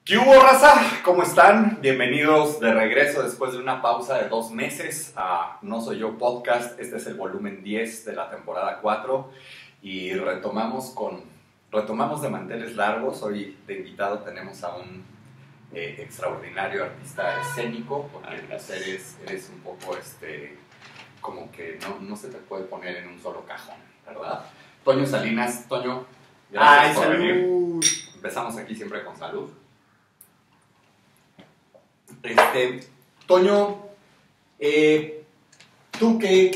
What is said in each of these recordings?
¿Qué hubo, raza? ¿Cómo están? Bienvenidos de regreso después de una pausa de 2 meses a No Soy Yo Podcast. Este es el volumen 10 de la temporada 4 y retomamos de manteles largos. Hoy de invitado tenemos a un extraordinario artista escénico, porque eres un poco como que no se te puede poner en un solo cajón, ¿verdad? Toño Salinas. Toño, gracias por venir. Empezamos aquí siempre con salud. Toño, ¿tú qué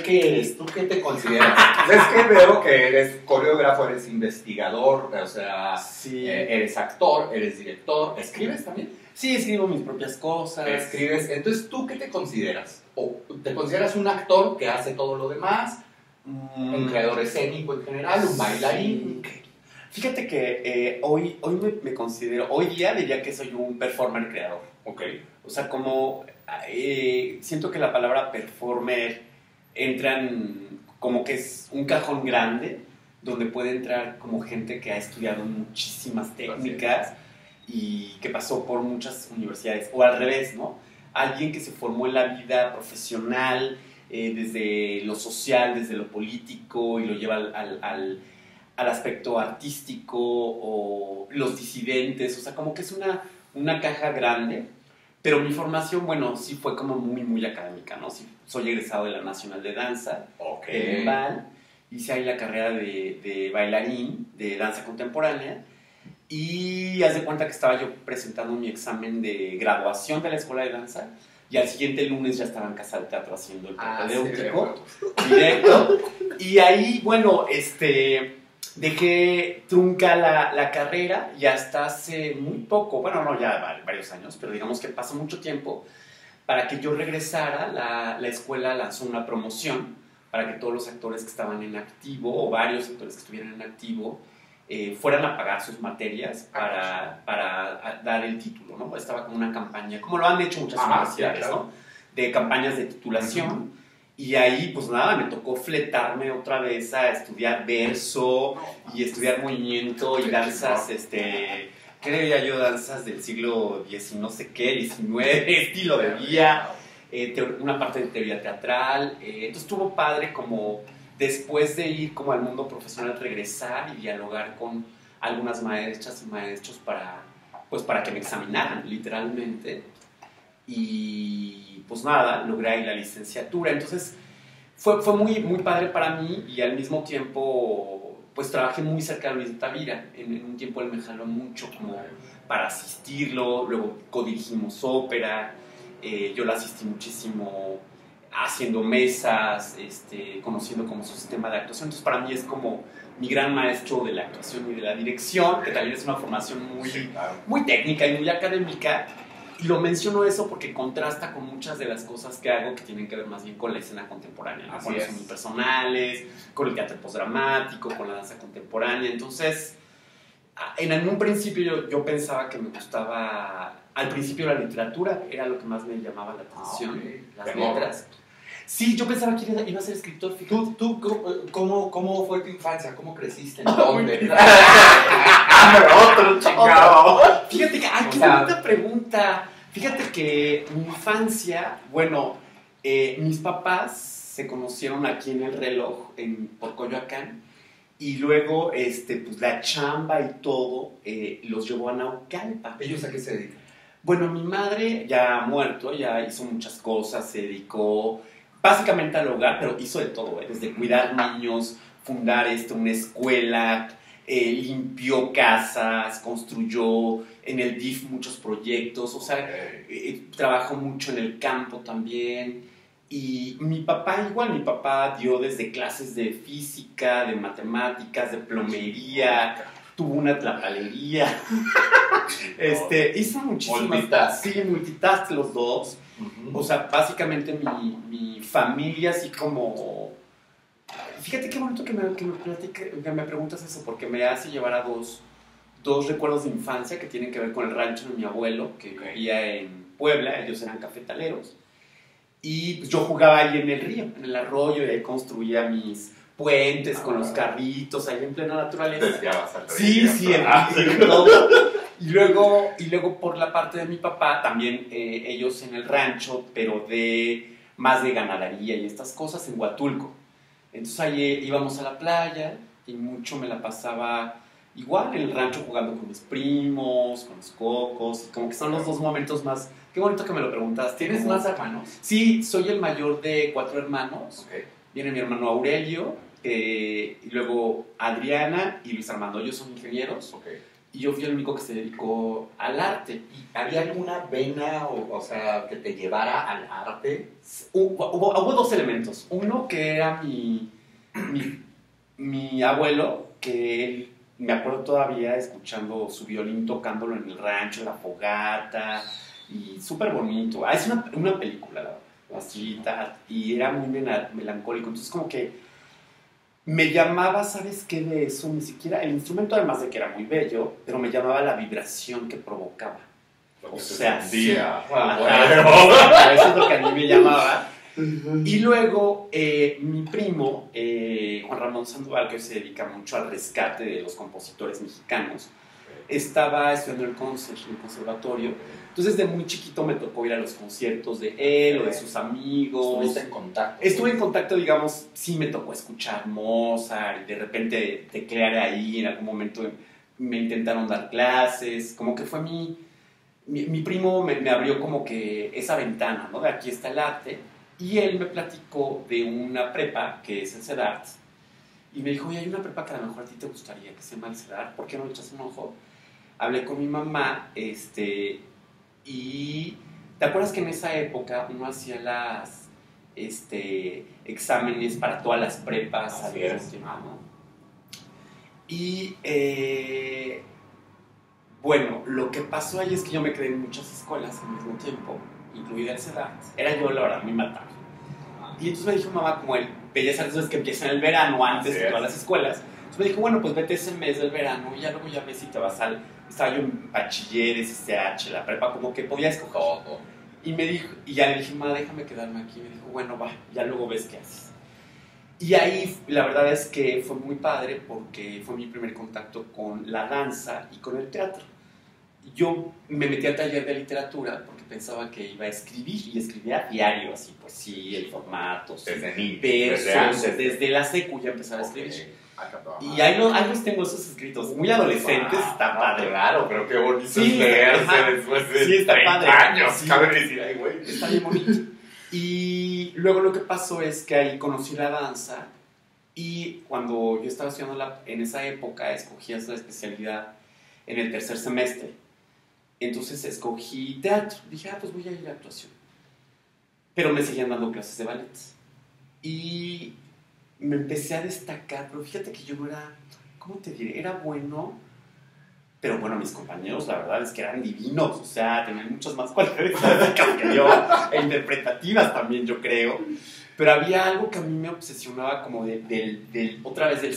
eres? ¿Tú qué te consideras? Es que veo que eres coreógrafo, eres investigador, o sea, sí. Eres actor, eres director, ¿escribes también? Sí, escribo mis propias cosas. Escribes, entonces, ¿tú qué te consideras? ¿O te consideras un actor que hace todo lo demás? ¿Un creador escénico en general? ¿Un bailarín? Sí. Fíjate que hoy me considero, hoy día diría que soy un performer creador. Ok. O sea, como siento que la palabra performer entra en como que es un cajón grande donde puede entrar como gente que ha estudiado muchísimas técnicas y que pasó por muchas universidades, o al revés, ¿no? Alguien que se formó en la vida profesional, desde lo social, desde lo político, y lo lleva al aspecto artístico, o los disidentes, o sea, como que es una caja grande. Pero mi formación, bueno, sí fue como muy académica, ¿no? Sí, soy egresado de la Nacional de Danza, Okay. Hice ahí la carrera de bailarín, de danza contemporánea, y haz de cuenta que estaba yo presentando mi examen de graduación de la escuela de danza, y al siguiente lunes ya estaba en Casa de Teatro haciendo el propedéutico, directo, y ahí, bueno, dejé trunca la carrera y hasta hace muy poco, bueno, no, ya varios años, pero digamos que pasó mucho tiempo para que yo regresara. La escuela lanzó una promoción para que todos los actores que estaban en activo, o varios actores que estuvieran en activo, fueran a pagar sus materias para dar el título, ¿no? Estaba como una campaña, como lo han hecho muchas universidades, claro, ¿no? De campañas de titulación. Y ahí, pues nada, me tocó fletarme otra vez a estudiar verso y estudiar movimiento y danzas, ¿qué diría yo? Danzas del siglo X y no sé qué, XIX, estilo de vida, una parte de teoría teatral. Entonces estuvo padre como después de ir como al mundo profesional, regresar y dialogar con algunas maestras y maestros para que me examinaran, literalmente. Y pues nada, logré ahí la licenciatura. Entonces fue muy padre para mí, y al mismo tiempo pues trabajé muy cerca de Luis Tavira. En un tiempo él me jaló mucho como para asistirlo, luego codirigimos ópera, yo la asistí muchísimo haciendo mesas, conociendo como su sistema de actuación. Entonces para mí es como mi gran maestro de la actuación y de la dirección, que también es una formación muy técnica y muy académica. Y lo menciono eso porque contrasta con muchas de las cosas que hago, que tienen que ver más bien con la escena contemporánea, ¿no? Con los unipersonales, con el teatro postdramático, con la danza contemporánea. Entonces, en un principio yo pensaba que me gustaba, al principio la literatura era lo que más me llamaba la atención, las letras. Sí, yo pensaba que iba a ser escritor. ¿Tú cómo fue tu infancia? ¿Cómo creciste? ¿En dónde? Otro chingado. Fíjate que, qué bonita pregunta. Fíjate que mi infancia, bueno, mis papás se conocieron aquí en El Reloj, por Coyoacán, y luego, pues la chamba y todo los llevó a Naucalpan. ¿Ellos a qué se dedican? Bueno, mi madre ya ha muerto, ya hizo muchas cosas, se dedicó básicamente al hogar, pero hizo de todo, desde cuidar niños, fundar una escuela, limpió casas, construyó en el DIF muchos proyectos, o sea, trabajó mucho en el campo también. Y mi papá igual, mi papá dio desde clases de física, de matemáticas, de plomería, tuvo una tlapalería, hizo muchísimas, multitask los dos. O sea, básicamente mi familia así como... Fíjate qué bonito que me preguntas eso, porque me hace llevar a dos recuerdos de infancia que tienen que ver con el rancho de mi abuelo, que vivía en Puebla. Ellos eran cafetaleros, y pues yo jugaba ahí en el río, en el arroyo, y ahí construía mis puentes con los carritos, ahí en plena naturaleza. Desviabas al río. Sí, el río y todo. Y luego por la parte de mi papá, también ellos en el rancho, pero más de ganadería y estas cosas en Huatulco. Entonces ahí íbamos a la playa y mucho me la pasaba igual en el rancho jugando con mis primos, con los cocos, y como que son los dos momentos más... Qué bonito que me lo preguntas. ¿Tienes más hermanos? Sí, soy el mayor de 4 hermanos. Okay. Viene mi hermano Aurelio, y luego Adriana y Luis Armando. Ellos son ingenieros. Okay. Y yo fui el único que se dedicó al arte. ¿Y había alguna vena, o sea, que te llevara al arte? Hubo dos elementos. Uno que era mi abuelo, que él, me acuerdo todavía escuchando su violín, tocándolo en el rancho, en la fogata, y súper bonito. Es una película, así, y era muy melancólico. Entonces como que me llamaba, ¿sabes qué? De eso, ni siquiera, el instrumento además de que era muy bello, pero me llamaba la vibración que provocaba. O sea, sí. Eso es lo que a mí me llamaba. Y luego, mi primo, Juan Ramón Sandoval, que se dedica mucho al rescate de los compositores mexicanos, estaba estudiando en el conservatorio. Entonces, de muy chiquito me tocó ir a los conciertos de él o de sus amigos. ¿Estuviste en contacto? Estuve en contacto, digamos, sí me tocó escuchar Mozart y de repente teclear ahí. En algún momento me intentaron dar clases. Como que fue mi primo me abrió como que esa ventana, ¿no? De aquí está el arte. Y él me platicó de una prepa que es el CEDART. Y me dijo, oye, hay una prepa que a lo mejor a ti te gustaría, que se llama el CEDART. ¿Por qué no le echas un ojo? Hablé con mi mamá, y ¿te acuerdas que en esa época uno hacía las exámenes para todas las prepas? Así es. Y bueno, lo que pasó ahí es que yo me quedé en muchas escuelas al mismo tiempo, incluida el CEDART. Era yo, la verdad, muy matado. Y entonces me dijo mamá, como el bellas artes es que empiezan el verano antes de todas las escuelas. Entonces me dijo, bueno, pues vete ese mes del verano y ya luego ya ves si te vas al... Estaba yo en bachilleres, SH, la prepa, como que podía escoger. Todo. Y me dijo, y ya le dije, mamá, déjame quedarme aquí. Y me dijo, bueno, va, ya luego ves qué haces. Y ahí la verdad es que fue muy padre porque fue mi primer contacto con la danza y con el teatro. Yo me metí al taller de literatura porque pensaba que iba a escribir y escribía diario, así, pues sí, el formato, Desde niño. desde la secu ya empezaba a escribir. Y ahí los tengo esos escritos, muy adolescentes, está padre. Claro, pero qué bonito sí, es leerse después de 30 años. Sí, Cabe decir, ay, güey. está bien bonito. Y luego lo que pasó es que ahí conocí la danza y cuando yo estaba estudiando en esa época escogías la especialidad en el tercer semestre. Entonces escogí teatro. Dije, pues voy a ir a actuación. Pero me seguían dando clases de ballet. Y me empecé a destacar, pero fíjate que yo no era, ¿cómo te diré? Era bueno, pero bueno, mis compañeros la verdad es que eran divinos, o sea, tenían muchas más cualidades que yo, e interpretativas también, yo creo. Pero había algo que a mí me obsesionaba como otra vez del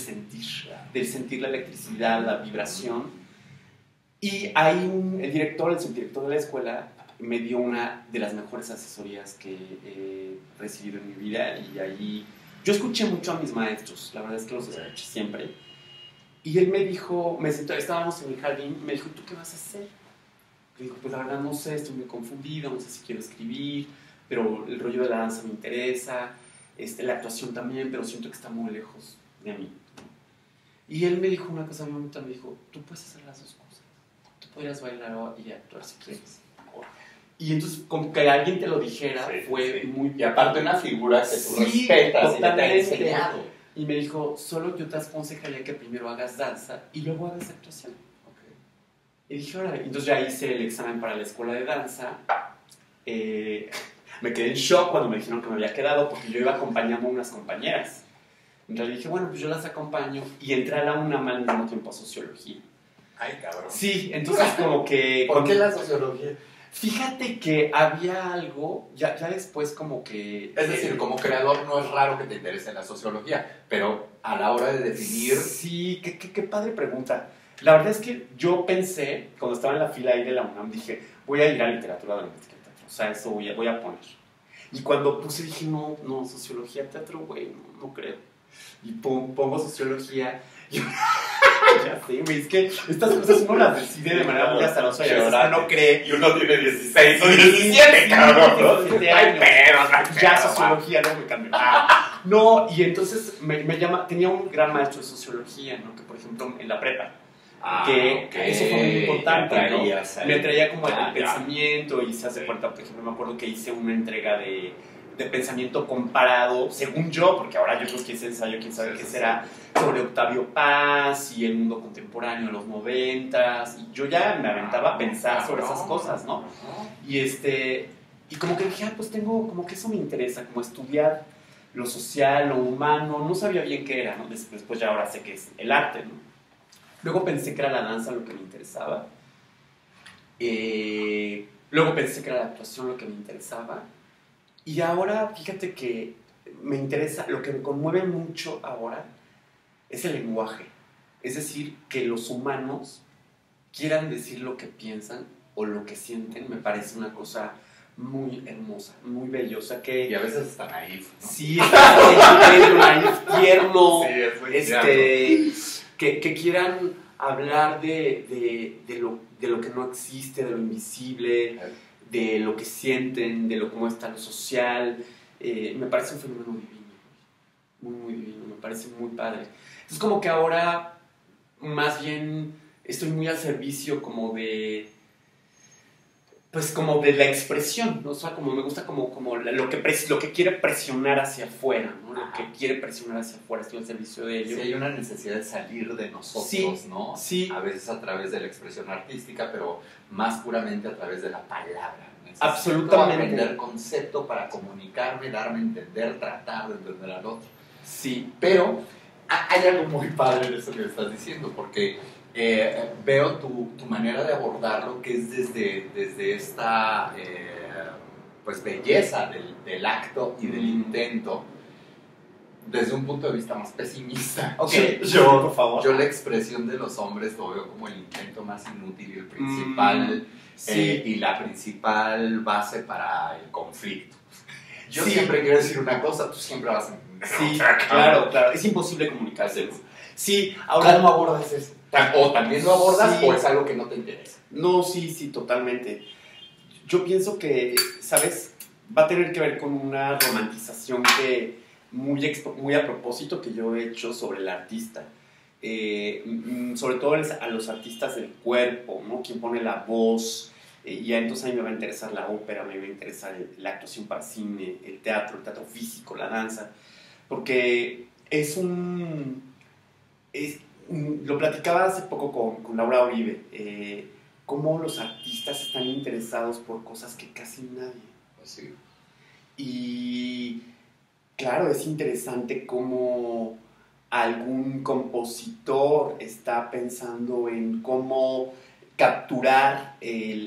sentir la electricidad, la vibración. Y ahí el subdirector de la escuela me dio una de las mejores asesorías que he recibido en mi vida. Y ahí yo escuché mucho a mis maestros, la verdad es que los escuché siempre. Y él me dijo, estábamos en el jardín, me dijo, ¿tú qué vas a hacer? Le digo, pues la verdad no sé, estoy muy confundido, no sé si quiero escribir, pero el rollo de la danza me interesa, la actuación también, pero siento que está muy lejos de mí. Y él me dijo una cosa muy bonita, me dijo, tú puedes hacer las dos cosas. Tú podrías bailar y actuar si quieres. Y entonces, como que alguien te lo dijera, fue muy... Y aparte una figura que tú respetas y te ha enseñado. Y me dijo, solo yo te aconsejaría que primero hagas danza y luego hagas actuación. Okay. Y dije, órale. Entonces ya hice el examen para la escuela de danza. Me quedé en shock cuando me dijeron que me había quedado porque yo iba acompañando a unas compañeras. Entonces dije, bueno, pues yo las acompaño. Y entré a la UNAM al mismo tiempo a sociología. Ay, cabrón. Sí, entonces como que... ¿Por qué la sociología? Fíjate que había algo, ya después como que... Es decir, como creador no es raro que te interese la sociología, pero a la hora de definir... Sí, qué padre pregunta. La verdad es que yo pensé, cuando estaba en la fila ahí de la UNAM, dije, voy a ir a literatura dramática y teatro, o sea, eso voy a poner. Y cuando puse dije, no, sociología, teatro, güey, no creo. Y pongo sociología, Ya sé, güey, es que estas cosas uno las decide de manera muy azarosa y a veces uno cree. Y uno tiene 16 o 17, cabrón, ¿no? 17 Ay, años. pero, Ya sociología no me cambió. No, y entonces me llama, tenía un gran maestro de sociología, ¿no? Que por ejemplo en la prepa, que eso fue muy importante, ¿no? Me traía como el pensamiento y se hace cuenta, por ejemplo, me acuerdo que hice una entrega de pensamiento comparado, según yo, porque ahora yo creo que ese ensayo, quién sabe qué será, sobre Octavio Paz y el mundo contemporáneo de los 90s, y yo ya me aventaba a pensar sobre esas cosas, ¿no? Y como que dije, pues tengo, como que eso me interesa, como estudiar lo social, lo humano, no sabía bien qué era, ¿no? Después ya ahora sé que es el arte, ¿no? Luego pensé que era la danza lo que me interesaba, luego pensé que era la actuación lo que me interesaba, y ahora fíjate que me interesa, lo que me conmueve mucho ahora es el lenguaje, es decir, que los humanos quieran decir lo que piensan o lo que sienten, me parece una cosa muy hermosa, muy bella, o sea que... Y a veces hasta naif, ¿no? Sí, es naif, tierno, sí, es muy tierno. Que quieran hablar de lo que no existe, de lo invisible, de lo que sienten, de cómo está lo social, me parece un fenómeno divino, muy, muy divino, me parece muy padre. Es como que ahora más bien estoy muy al servicio como de... Pues como de la expresión, ¿no? O sea, como me gusta como lo que quiere presionar hacia afuera, ¿no? Lo que quiere presionar hacia afuera, estoy al servicio de ello. Sí, hay una necesidad de salir de nosotros, sí, ¿no? Sí. A veces a través de la expresión artística, pero más puramente a través de la palabra. Necesito absolutamente. aprender concepto para comunicarme, darme a entender, tratar de entender al otro. Sí. Pero hay algo muy padre de eso que estás diciendo, porque... veo tu manera de abordarlo, que es desde esta pues belleza del acto y del intento, desde un punto de vista más pesimista. Okay. Por favor. Yo la expresión de los hombres lo veo como el intento más inútil y el principal y la principal base para el conflicto. Yo siempre quiero decir una cosa, tú siempre vas a entender. Sí, claro, es imposible comunicarse. Sí, ahora ¿cómo abordas eso? O también lo abordas o es algo que no te interesa. No, sí, totalmente. Yo pienso que, ¿sabes? Va a tener que ver con una romantización que muy a propósito que yo he hecho sobre el artista. Sobre todo a los artistas del cuerpo, ¿no? Quien pone la voz. Y entonces a mí me va a interesar la ópera, me va a interesar la actuación para cine, el teatro físico, la danza. Porque lo platicaba hace poco con Laura Uribe, cómo los artistas están interesados por cosas que casi nadie. Sí. Y claro, es interesante cómo algún compositor está pensando en cómo capturar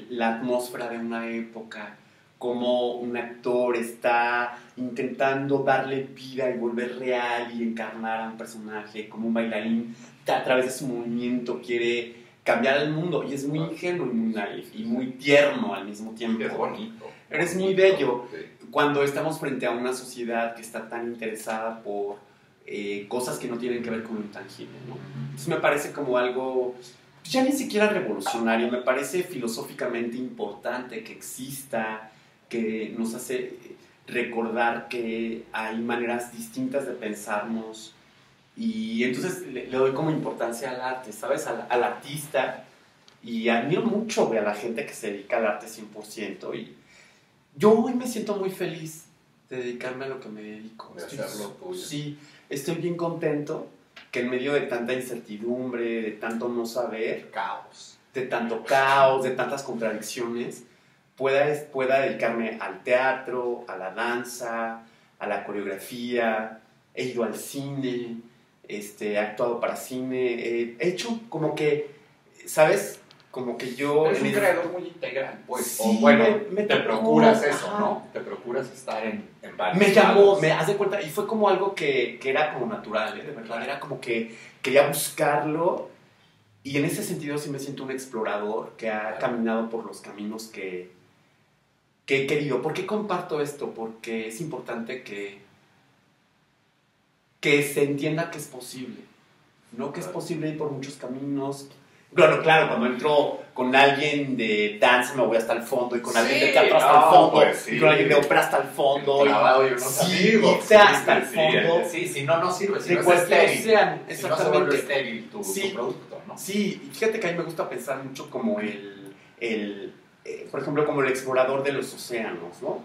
la atmósfera de una época, cómo un actor está intentando darle vida y volver real y encarnar a un personaje, como un bailarín a través de su movimiento quiere cambiar el mundo, y es muy ingenuo y muy naif y muy tierno al mismo tiempo. Es bonito. Es muy bello cuando estamos frente a una sociedad que está tan interesada por cosas que no tienen que ver con lo intangible, ¿no? Entonces me parece como algo ya ni siquiera revolucionario, me parece filosóficamente importante que exista, que nos hace recordar que hay maneras distintas de pensarnos. Y entonces le doy como importancia al arte, ¿sabes? Al artista. Y admiro mucho a la gente que se dedica al arte 100%. Y yo hoy me siento muy feliz de dedicarme a lo que me dedico. De hacerlo tuyo. Sí, estoy bien contento que en medio de tanta incertidumbre, de tanto no saber, de tanto caos, de tantas contradicciones, pueda dedicarme al teatro, a la danza, a la coreografía. He ido al cine, he actuado para cine, he hecho como que, ¿sabes? Como que yo... Eres un creador muy integral, pues. Sí, o bueno, me te procuras eso, ¿no? Te procuras estar en varios Me llamó, lados. me haz de cuenta, y fue como algo que era como natural, de verdad, era como que quería buscarlo, y en ese sentido sí me siento un explorador que ha caminado por los caminos que he querido. ¿Por qué comparto esto? Porque es importante que se entienda que es posible. ¿no? Que es posible ir por muchos caminos. Claro, cuando entro con alguien de danza me voy hasta el fondo, y con alguien de teatro hasta el fondo, pues, y con alguien de ópera hasta el fondo, clavado y unos amigos. Irte hasta el fondo. Sí, si no sirve, si de no es cualquier estéril. océano, Si no se exactamente. vuelve estéril tu producto, ¿no? Sí, y fíjate que a mí me gusta pensar mucho como por ejemplo, como el explorador de los océanos, ¿no?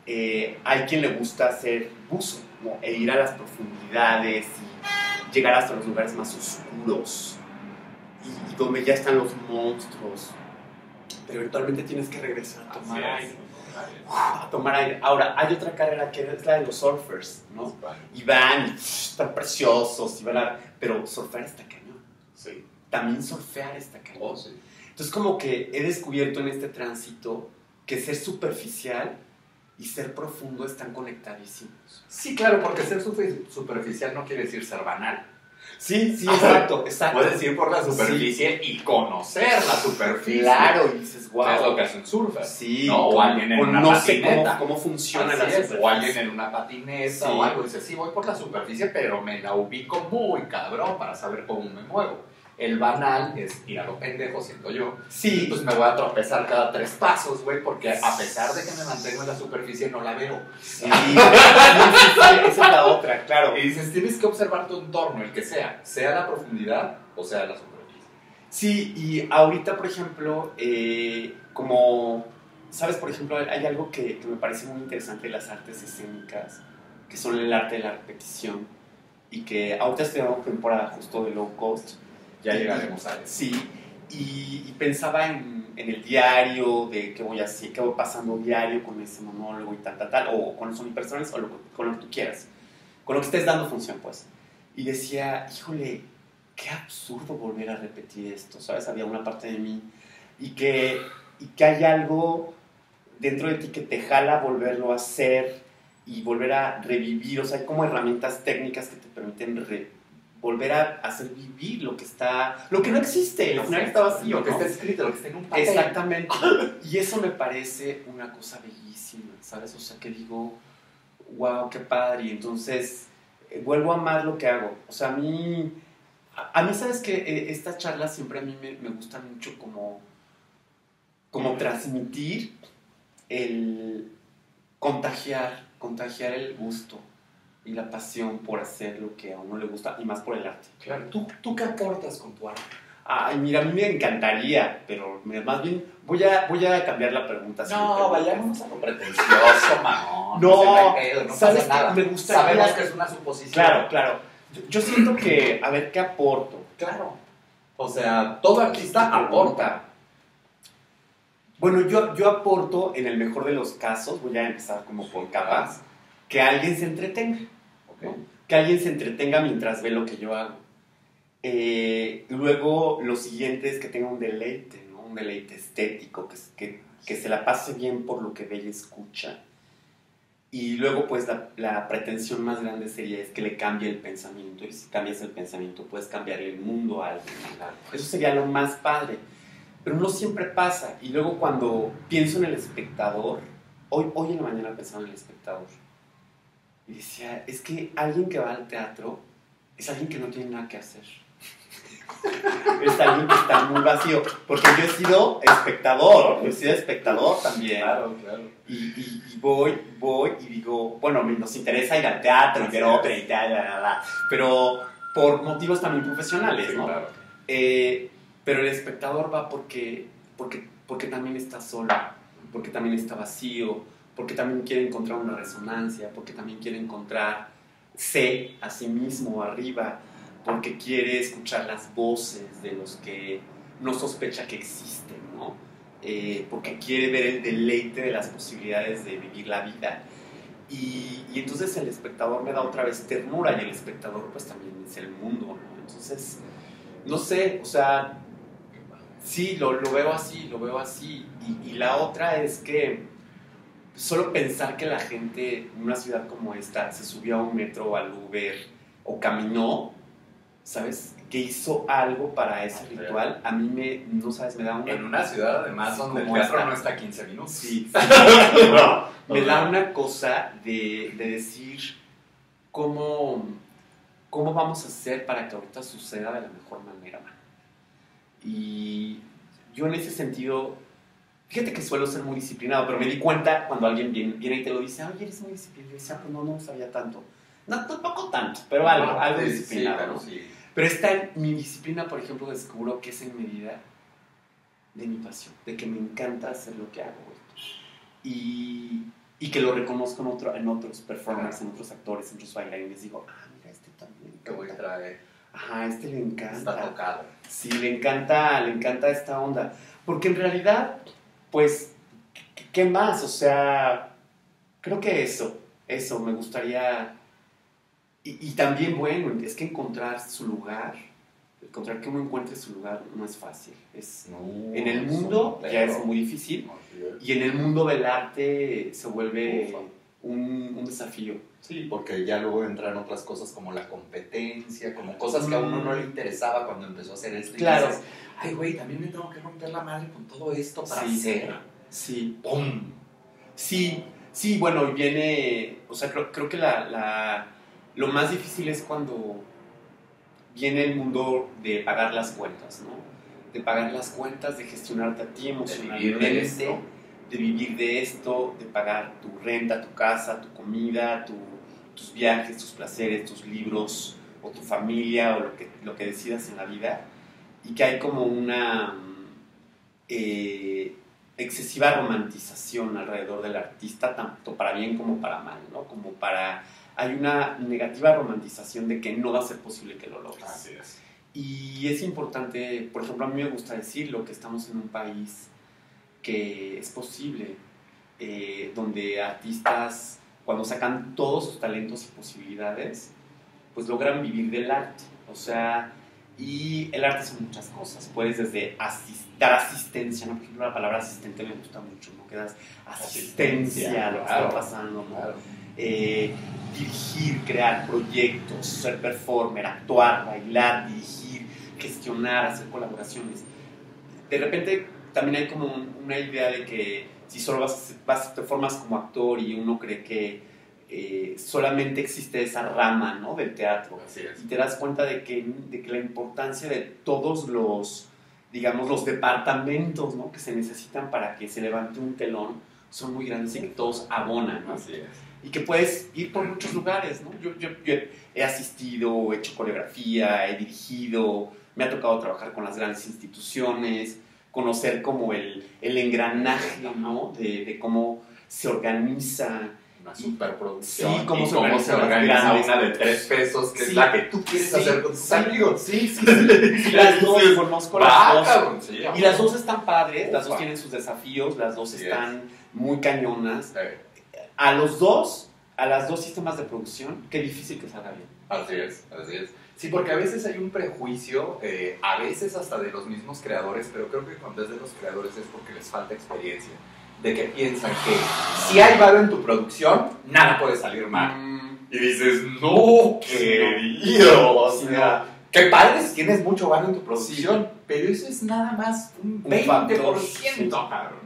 Hay quien le gusta hacer buzo, ¿no? E ir a las profundidades y llegar hasta los lugares más oscuros y donde ya están los monstruos, pero eventualmente tienes que regresar a tomar aire. A tomar aire. Ahora, hay otra carrera que es la de los surfers, ¿no? Y van, y están preciosos, pero surfear está cañón. Sí. También surfear está cañón. Oh, sí. Entonces, como que he descubierto en este tránsito que ser superficial y ser profundo están conectadísimos. Sí, claro, porque ser superficial no quiere decir ser banal. Sí, exacto. Puedes ir por la superficie y conocer la superficie. Claro, y dices, wow. Es lo que hacen surfers. Sí. ¿no? O alguien en una no patineta. sé cómo funciona Así la es, superficie. o alguien en una patineta Sí. o algo. Dice, sí, voy por la superficie, pero me la ubico muy cabrón para saber cómo me muevo. El banal es ir a lo pendejo, siento yo. Sí. Y pues me voy a tropezar cada 3 pasos, güey, porque a pesar de que me mantengo en la superficie, no la veo. Sí, esa es la otra, claro. Y dices, tienes que observar tu entorno, el que sea la profundidad o sea la superficie. Sí, y ahorita, por ejemplo, como, ¿sabes? Por ejemplo, hay algo que me parece muy interesante de las artes escénicas, que son el arte de la repetición, y que ahorita estoy en una temporada justo de low cost. Ya llegaremos a eso. Sí, y pensaba en el diario, de qué voy haciendo, qué voy pasando diario con ese monólogo y tal, o con los unipersonales, o con lo que tú quieras, con lo que estés dando función, pues. Y decía, híjole, qué absurdo volver a repetir esto, ¿sabes? Había una parte de mí, y que hay algo dentro de ti que te jala volverlo a hacer y volver a revivir, o sea, hay como herramientas técnicas que te permiten volver a hacer vivir lo que no existe, al final está vacío, lo que ¿no? está escrito, lo que está en un papel. Exactamente. Y eso me parece una cosa bellísima, ¿sabes? O sea, que digo, wow, qué padre. Y entonces vuelvo a amar lo que hago. O sea, a mí ¿sabes qué? Estas charlas siempre a mí me gustan mucho como transmitir el contagiar el gusto y la pasión por hacer lo que a uno le gusta, y más por el arte. Claro, ¿tú qué aportas con tu arte? Ay, mira, a mí me encantaría, pero más bien voy a cambiar la pregunta. No, vayámonos a lo pretencioso, mamón. No, no ¿sabes pasa nada. qué? Me gustaría... Sabemos que es una suposición. Claro. Yo siento que, a ver, ¿qué aporto? Claro. O sea, todo artista aporta. Bueno, yo aporto, en el mejor de los casos, voy a empezar como por capas, que alguien se entretenga. ¿No? Que alguien se entretenga mientras ve lo que yo hago. Luego, lo siguiente es que tenga un deleite, ¿no? Un deleite estético, que se la pase bien por lo que ve y escucha. Y luego, pues, la pretensión más grande es que le cambie el pensamiento. Y si cambias el pensamiento, puedes cambiar el mundo a alguien. Eso sería lo más padre. Pero no siempre pasa. Y luego, cuando pienso en el espectador, hoy en la mañana pensaba en el espectador. Y decía, es que alguien que va al teatro es alguien que no tiene nada que hacer. Es alguien que está muy vacío. Porque yo he sido espectador también. Claro. Y voy y digo, bueno, nos interesa ir al teatro y ver ópera y tal, pero por motivos también profesionales, Sí, ¿no? Claro. Pero el espectador va porque también está solo, porque también está vacío, porque también quiere encontrar una resonancia, porque también quiere encontrarse a sí mismo arriba, porque quiere escuchar las voces de los que no sospecha que existen, ¿no? Porque quiere ver el deleite de las posibilidades de vivir la vida. Y entonces el espectador me da otra vez ternura, y el espectador pues también es el mundo, ¿no? Entonces, no sé, o sea, sí, lo veo así. Y la otra es que solo pensar que la gente en una ciudad como esta se subió a un metro o al Uber o caminó, ¿sabes? Que hizo algo para ese ritual, a mí no sabes, me da una... En una ciudad, además, donde el teatro no está a 15 minutos. Sí. Me da una cosa de decir cómo ¿cómo vamos a hacer para que ahorita suceda de la mejor manera? Y yo en ese sentido, fíjate que suelo ser muy disciplinado, pero me di cuenta cuando alguien viene y te lo dice, oye, eres muy disciplinado. Yo decía, pues no sabía tanto. No, tampoco tanto, pero algo disciplinado, ¿no? Sí. Pero está en mi disciplina, por ejemplo, descubro que es en medida de mi pasión, de que me encanta hacer lo que hago. Y que lo reconozco en otros performers, en otros actores, en otros bailarines. Digo, mira, este también. Qué voy a traer. Ajá, este le encanta. Está tocado. Sí, le encanta esta onda. Porque en realidad, pues, ¿qué más? O sea, creo que eso me gustaría. Y también, bueno, es que encontrar su lugar, encontrar que uno encuentre su lugar no es fácil. En el mundo ya es muy difícil, y en el mundo del arte se vuelve un desafío. Sí, porque ya luego entran otras cosas como la competencia, como cosas que a uno no le interesaba cuando empezó a hacer esto. Claro. Y dices, ay, güey, también me tengo que romper la madre con todo esto para hacer. Sí. ¡Pum! Sí, bueno, y viene, o sea, creo que lo más difícil es cuando viene el mundo de pagar las cuentas, ¿no? De pagar las cuentas, de gestionarte a ti emocionalmente, de vivir de esto, de pagar tu renta, tu casa, tu comida, tus viajes, tus placeres, tus libros, o tu familia, o lo que decidas en la vida, y que hay como una excesiva romantización alrededor del artista, tanto para bien como para mal, ¿no? Hay una negativa romantización de que no va a ser posible que lo logres. Así es. Y es importante, por ejemplo, a mí me gusta decirlo, que estamos en un país que es posible, donde artistas, cuando sacan todos sus talentos y posibilidades, pues logran vivir del arte. O sea, y el arte son muchas cosas. Puedes desde dar asistencia, ¿no? Por ejemplo, la palabra asistente me gusta mucho, ¿no? Que das asistencia a lo que está pasando, ¿no? Claro. Dirigir, crear proyectos, ser performer, actuar, bailar, dirigir, gestionar, hacer colaboraciones. De repente también hay como una idea de que si solo te formas como actor y uno cree que solamente existe esa rama, ¿no? Del teatro. Así es. Y te das cuenta de que la importancia de todos los, digamos, los departamentos, ¿no? Que se necesitan para que se levante un telón son muy grandes y que todos abonan, ¿no? Así es. Y que puedes ir por muchos lugares, ¿no? Yo he asistido, he hecho coreografía, he dirigido, me ha tocado trabajar con las grandes instituciones, conocer como el engranaje, ¿no? De cómo se organiza. Una superproducción. Sí, cómo y se cómo se organiza una de 3 pesos, que sí, es la que tú quieres hacer con tus amigos. Sí. Las dos, conozco las dos. Sí, y las dos están padres, las dos tienen sus desafíos, las dos están muy cañonas. A las dos sistemas de producción, qué difícil que salga bien. Así es. Sí, porque a veces hay un prejuicio, a veces hasta de los mismos creadores, pero creo que cuando es de los creadores es porque les falta experiencia, de que piensan que si hay varo en tu producción, nada puede salir mal. Y dices, no, querido, o sea, qué padre si tienes mucho varo en tu producción, pero eso es nada más un 20%, cabrón.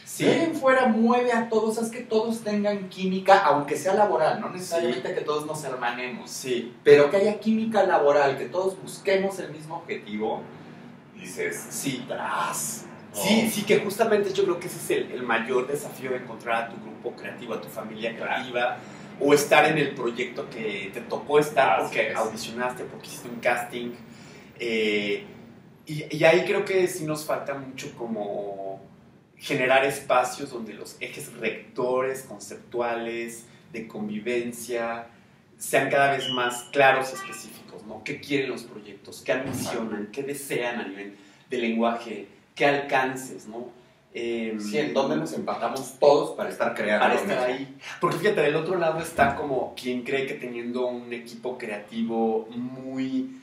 Sí. Ven fuera, mueve a todos, haz que todos tengan química, aunque sea laboral, no necesariamente que todos nos hermanemos, pero que haya química laboral, que todos busquemos el mismo objetivo. Dices, sí, tras. Sí, que justamente yo creo que ese es el mayor desafío de encontrar a tu grupo creativo, a tu familia creativa, o estar en el proyecto que te tocó estar porque audicionaste, porque hiciste un casting. Y ahí creo que sí nos falta mucho como generar espacios donde los ejes rectores, conceptuales, de convivencia, sean cada vez más claros y específicos, ¿no? ¿Qué quieren los proyectos? ¿Qué ambicionan? ¿Qué desean a nivel de lenguaje? ¿Qué alcances, no? Sí, en dónde nos empatamos todos para estar creando. Para estar ahí. Porque fíjate, del otro lado está como quien cree que teniendo un equipo creativo muy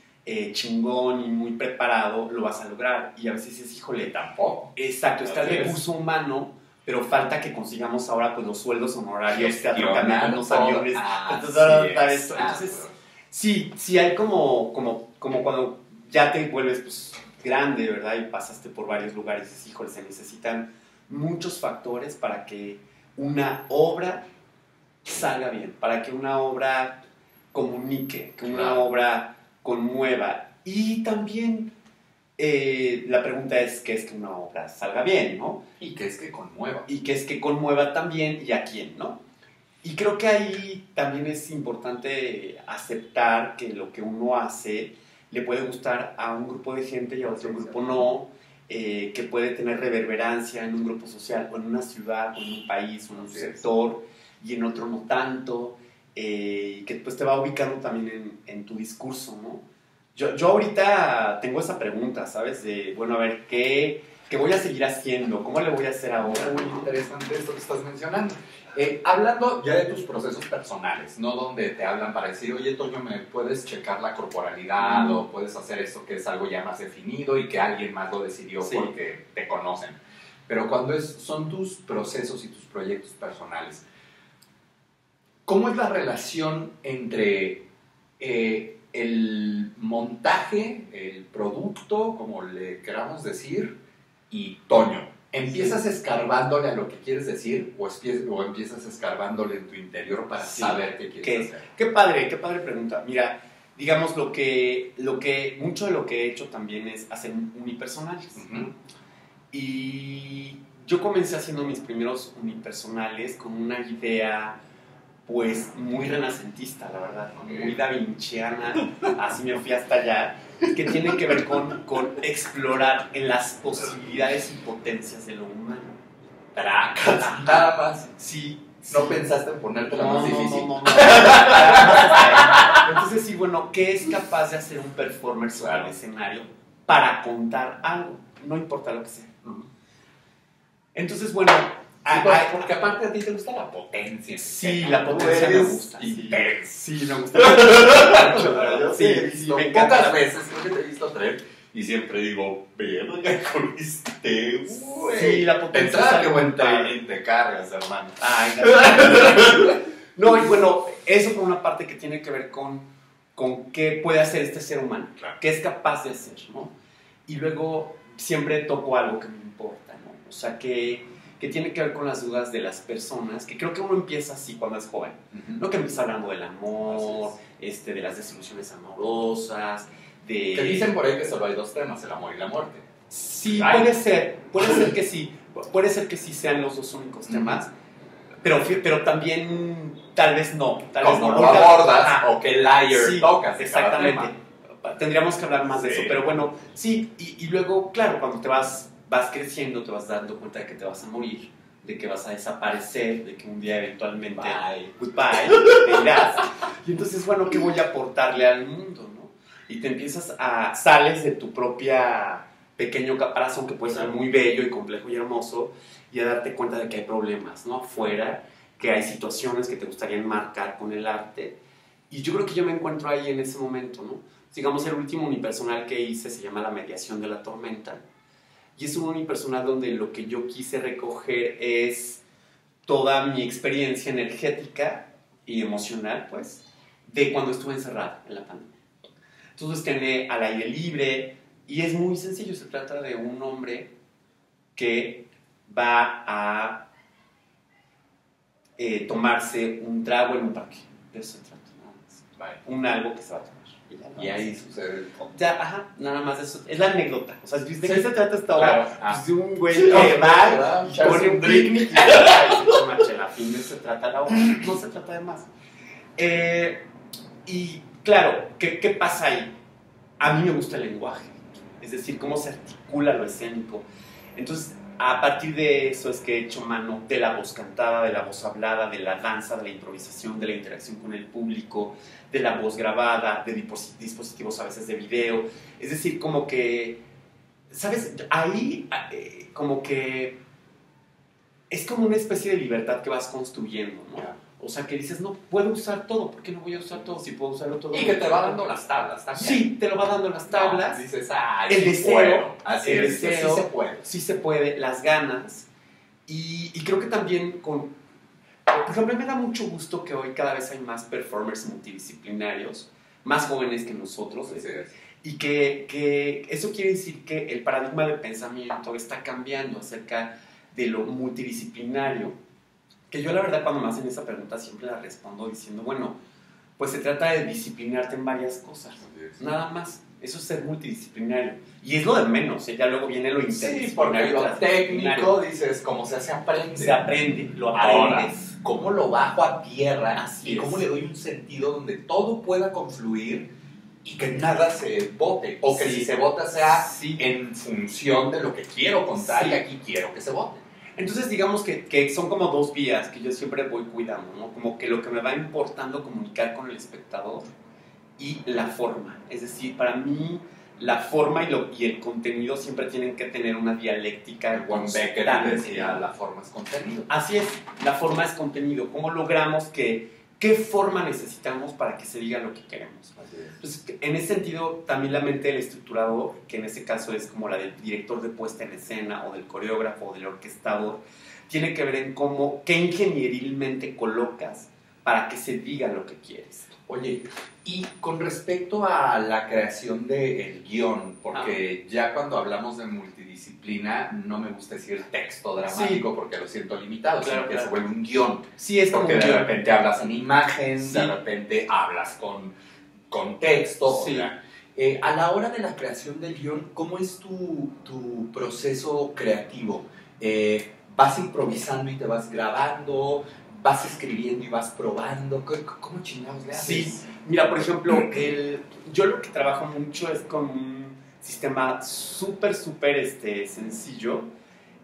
chingón y muy preparado lo vas a lograr. Y a veces es, híjole, tampoco. Exacto, está el recurso humano, pero falta que consigamos ahora pues los sueldos honorarios, teatro cambiando los aviones. Entonces, sí hay como cuando ya te vuelves pues grande, ¿verdad? Y pasaste por varios lugares y dices, híjole, se necesitan muchos factores para que una obra salga bien, para que una obra comunique, que una Claro. obra conmueva. Y también la pregunta es, ¿qué es que una obra salga bien, no? Y que es que conmueva. Y qué es que conmueva también y a quién, ¿no? Y creo que ahí también es importante aceptar que lo que uno hace le puede gustar a un grupo de gente y a otro grupo no, que puede tener reverberancia en un grupo social o en una ciudad o en un país o en un sector y en otro no tanto, y que pues te va ubicando también en tu discurso, ¿no? Yo ahorita tengo esa pregunta, ¿sabes? De, bueno, a ver, ¿qué voy a seguir haciendo? ¿Cómo le voy a hacer ahora? Muy interesante esto que estás mencionando. Hablando ya de tus procesos personales, no donde te hablan para decir, oye, Toño, ¿me puedes checar la corporalidad o puedes hacer esto que es algo ya más definido y que alguien más lo decidió Sí. porque te conocen? Pero cuando son tus procesos y tus proyectos personales, ¿cómo es la relación entre el montaje, el producto, como le queramos decir, y Toño? ¿Empiezas escarbándole a lo que quieres decir o empiezas escarbándole en tu interior para Sí. saber qué quieres hacer? Qué padre pregunta. Mira, digamos mucho de lo que he hecho también es hacer unipersonales. Ujú. Y yo comencé haciendo mis primeros unipersonales con una idea pues muy renacentista, la verdad, muy davinciana, así me fui hasta allá, que tiene que ver con explorar en las posibilidades y potencias de lo humano. Tracas, nada más. Sí. ¿No pensaste en ponértela más difícil? No. Entonces sí, bueno, ¿qué es capaz de hacer un performer sobre el escenario para contar algo? No importa lo que sea. Entonces, bueno... porque aparte a ti te gusta la potencia. Sí, la potencia me gusta. Intenso. Sí, me gusta mucho. Yo Sí, te he visto me encanta. pocas veces, creo que te he visto traer y siempre digo, verga con este, güey. Sí, la De potencia. entrada, qué buen training te cargas, hermano. Ay, gracias. No, y bueno, eso por una parte que tiene que ver con qué puede hacer este ser humano, Claro. qué es capaz de hacer, ¿no? Y luego siempre toco algo que me importa, ¿no? O sea, que tiene que ver con las dudas de las personas, que creo que uno empieza así cuando es joven, ¿no? Que empieza hablando del amor, de las desilusiones amorosas, de... Te dicen por ahí que solo hay dos temas, el amor y la muerte. Sí, Ay. puede ser que sí sean los dos únicos temas, pero también tal vez no. Como lo abordas Ajá. o qué layer Sí, tocas de cada exactamente. tema. Tendríamos que hablar más de Sí. eso, pero bueno, sí, y luego, claro, cuando te vas creciendo, te vas dando cuenta de que te vas a morir, de que vas a desaparecer, de que un día eventualmente, goodbye, te irás. Y entonces, bueno, ¿qué voy a aportarle al mundo, no? Y te empiezas sales de tu propia pequeño caparazón, que puede ser muy bello y complejo y hermoso, y a darte cuenta de que hay problemas, ¿no? Afuera, que hay situaciones que te gustaría enmarcar con el arte. Y yo creo que yo me encuentro ahí en ese momento, ¿no? Digamos, el último unipersonal que hice se llama La mediación de la tormenta. Y es un unipersonal donde lo que yo quise recoger es toda mi experiencia energética y emocional, pues, de cuando estuve encerrado en la pandemia. Entonces, tiene al aire libre y es muy sencillo. Se trata de un hombre que va a tomarse un trago en un parque. De eso se trata, nada más. Vale. Un algo que se va a tomar. Y ahí sucede. Ya, ajá, nada más eso. Es la anécdota. O sea, ¿de qué se trata esta obra? Claro. Pues de un güey Sí, que no, va y echarse pone un un picnic y se toma chela. Fin, de eso se trata la obra. No se trata de más. Y claro, ¿qué pasa ahí? A mí me gusta el lenguaje. Es decir, cómo se articula lo escénico. Entonces, a partir de eso es que he hecho mano de la voz cantada, de la voz hablada, de la danza, de la improvisación, de la interacción con el público, de la voz grabada, de dispositivos a veces de video. Es decir, como que, ¿sabes? Ahí como que es como una especie de libertad que vas construyendo, ¿no? O sea, que dices, no puedo usar todo, ¿por qué no voy a usar todo si puedo usarlo todo? Y que te va dando las tablas también. Sí, te lo va dando las tablas. No, dices, ay, el sí deseo, puedo. Así el es, deseo, sí se puede. Sí se puede, las ganas. Y creo que también por ejemplo, me da mucho gusto que hoy cada vez hay más performers multidisciplinarios, más jóvenes que nosotros. Así es. Y que eso quiere decir que el paradigma de pensamiento está cambiando acerca de lo multidisciplinario. Que yo la verdad cuando me hacen esa pregunta siempre la respondo diciendo, bueno, pues se trata de disciplinarte en varias cosas. Nada más. Eso es ser multidisciplinario. Y es lo de menos, ya luego viene lo interdisciplinario. Sí, porque lo técnico, dices, como se aprende. Se aprende, lo Ahora, aprendes. ¿cómo lo bajo a tierra? Así y cómo es. le doy un sentido donde todo pueda confluir y que nada se bote? O que si se bota sea en función de lo que quiero contar y aquí quiero que se bote. Entonces digamos que son como dos vías que yo siempre voy cuidando, ¿no? Como que lo que me va importando comunicar con el espectador y la forma. Es decir, para mí la forma y el contenido siempre tienen que tener una dialéctica Juan Becker constante. decía, la forma es contenido. Así es, la forma es contenido. ¿Cómo logramos qué forma necesitamos para que se diga lo que queremos? Así es. Entonces, en ese sentido, también la mente del estructurador, que en ese caso es como la del director de puesta en escena, o del coreógrafo, o del orquestador, tiene que ver en qué ingenierilmente colocas para que se diga lo que quieres. Oye, y con respecto a la creación del guión, porque ya cuando hablamos de multidisciplina, no me gusta decir texto dramático porque lo siento limitado, sino que se vuelve un guión. Sí, es como porque un de guión. repente hablas en imagen, de repente hablas con texto. Sí. O sea, a la hora de la creación del guión, ¿cómo es tu proceso creativo? ¿Vas improvisando y te vas grabando? ¿Vas escribiendo y vas probando? ¿Cómo chingados le haces? Sí, mira, por ejemplo, yo lo que trabajo mucho es con un sistema súper sencillo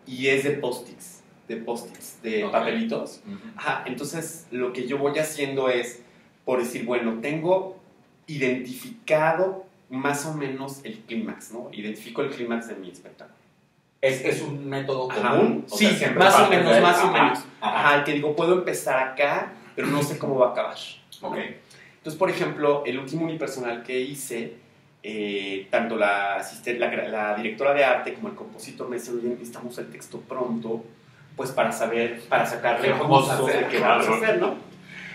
y es de post-its, de papelitos. Ajá, entonces lo que yo voy haciendo es, por decir, bueno, tengo identificado más o menos el clímax, ¿no? Identifico el clímax de mi espectáculo. ¿Es un método Ajá. común? O Sí, sea, más o menos. Ajá. Ajá, que digo, puedo empezar acá, pero no sé cómo va a acabar. Ok. Entonces, por ejemplo, el último unipersonal que hice, tanto la directora de arte como el compositor me decían, oye, necesitamos el texto pronto, pues para sacarle ¿Qué vamos a hacer? ¿Qué vamos a hacer, no?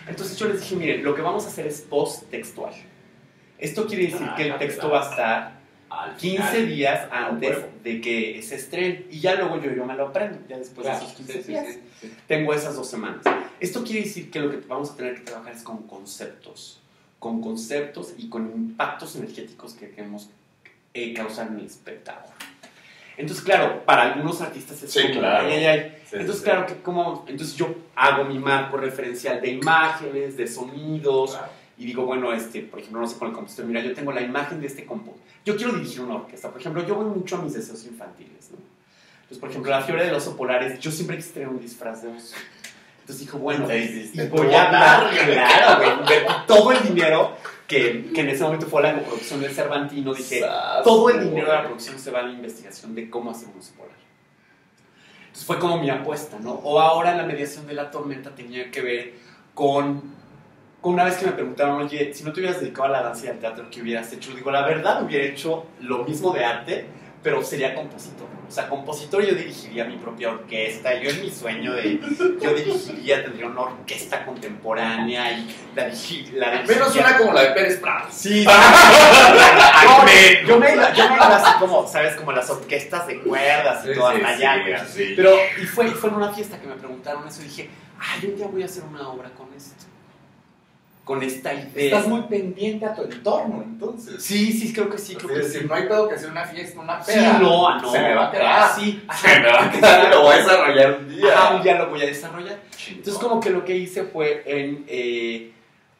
Entonces yo les dije, miren, lo que vamos a hacer es post-textual. Esto quiere decir que el texto va a estar 15 días antes de que se estrene. Y ya luego yo me lo aprendo, ya después de esos 15 días. Sí. Tengo esas 2 semanas. Esto quiere decir que lo que vamos a tener que trabajar es con conceptos y con impactos energéticos que queremos causar en el espectador. Entonces, claro, para algunos artistas es como, claro. Entonces, claro, entonces yo hago mi marco referencial de imágenes, de sonidos, claro. Y digo, bueno, por ejemplo, no sé, con el compositor, mira, yo tengo la imagen de este compositor. Yo quiero dirigir una orquesta. Por ejemplo, yo voy mucho a mis deseos infantiles, ¿no? Entonces, por ejemplo, la fiebre del oso polar yo siempre quise tener un disfraz de oso. Entonces dijo, bueno, y voy a hablar, claro, güey, todo el dinero que en ese momento fue la coproducción del Cervantino, dije, todo el dinero de la producción se va a la investigación de cómo hacer un oso polar. Entonces fue como mi apuesta, ¿no? O ahora la mediación de la tormenta tenía que ver con una vez que me preguntaron, oye, si no te hubieras dedicado a la danza y al teatro, ¿qué hubieras hecho? Digo, la verdad, hubiera hecho lo mismo de arte, pero sería compositor. O sea, compositor, yo dirigiría mi propia orquesta. Yo en mi sueño yo tendría una orquesta contemporánea y la menos una como la de Pérez Prado. Sí. Yo me iba así como, ¿sabes? Como las orquestas de cuerdas y todas allá. Sí. Pero, y fue en una fiesta que me preguntaron eso y dije, ay, un día voy a hacer una obra con esto. Con esta idea. Estás muy pendiente a tu entorno, entonces. Sí, creo que sí. Creo que sí. No hay pedo que sea una fiesta, una peda. Sí, no. Se me va a quedar. Sí. Se me va a quedar y lo voy a desarrollar un día. Ajá, un día lo voy a desarrollar. Entonces, como que lo que hice fue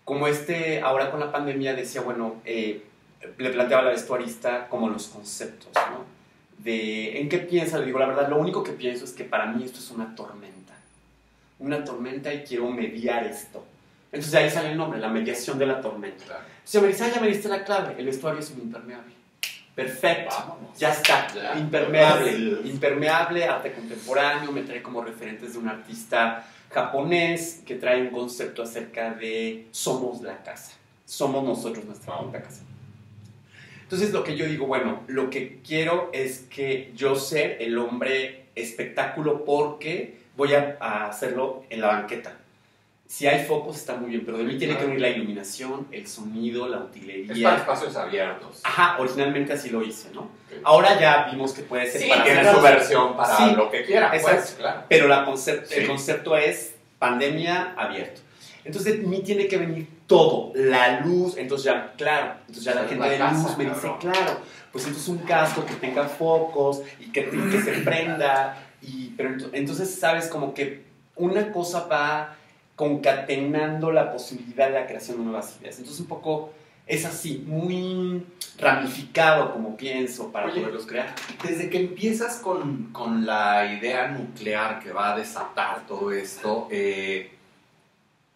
como ahora con la pandemia decía, bueno, le planteaba a la vestuarista como los conceptos, ¿no? ¿En qué piensa? Le digo, la verdad, lo único que pienso es que para mí esto es una tormenta. Una tormenta y quiero mediar esto. Entonces de ahí sale el nombre, la mediación de la tormenta. Claro. Entonces me dice, ya me diste la clave, el vestuario es un impermeable. Perfecto, vámonos. Ya está, ya. Impermeable, arte contemporáneo, me trae como referentes de un artista japonés que trae un concepto acerca de somos la casa, somos nosotros nuestra propia casa. Entonces lo que yo digo, bueno, lo que quiero es que yo sea el hombre espectáculo porque voy a hacerlo en la banqueta. Si hay focos está muy bien, pero de mí tiene que venir la iluminación, el sonido, la utilería. Es para espacios abiertos. Ajá, originalmente así lo hice, ¿no? Okay. Ahora ya vimos que puede ser para tiene su versión para lo que quiera. Exacto, pues, claro. Pero el concepto es pandemia abierto. Entonces de mí tiene que venir todo, la luz, entonces ya, claro, entonces ya la gente de luz me dice, claro, pues entonces un casco que tenga focos y que se prenda, pero entonces sabes como que una cosa va concatenando la posibilidad de la creación de nuevas ideas. Entonces un poco es así, muy ramificado como pienso para poderlos crear. Desde que empiezas con la idea nuclear que va a desatar todo esto,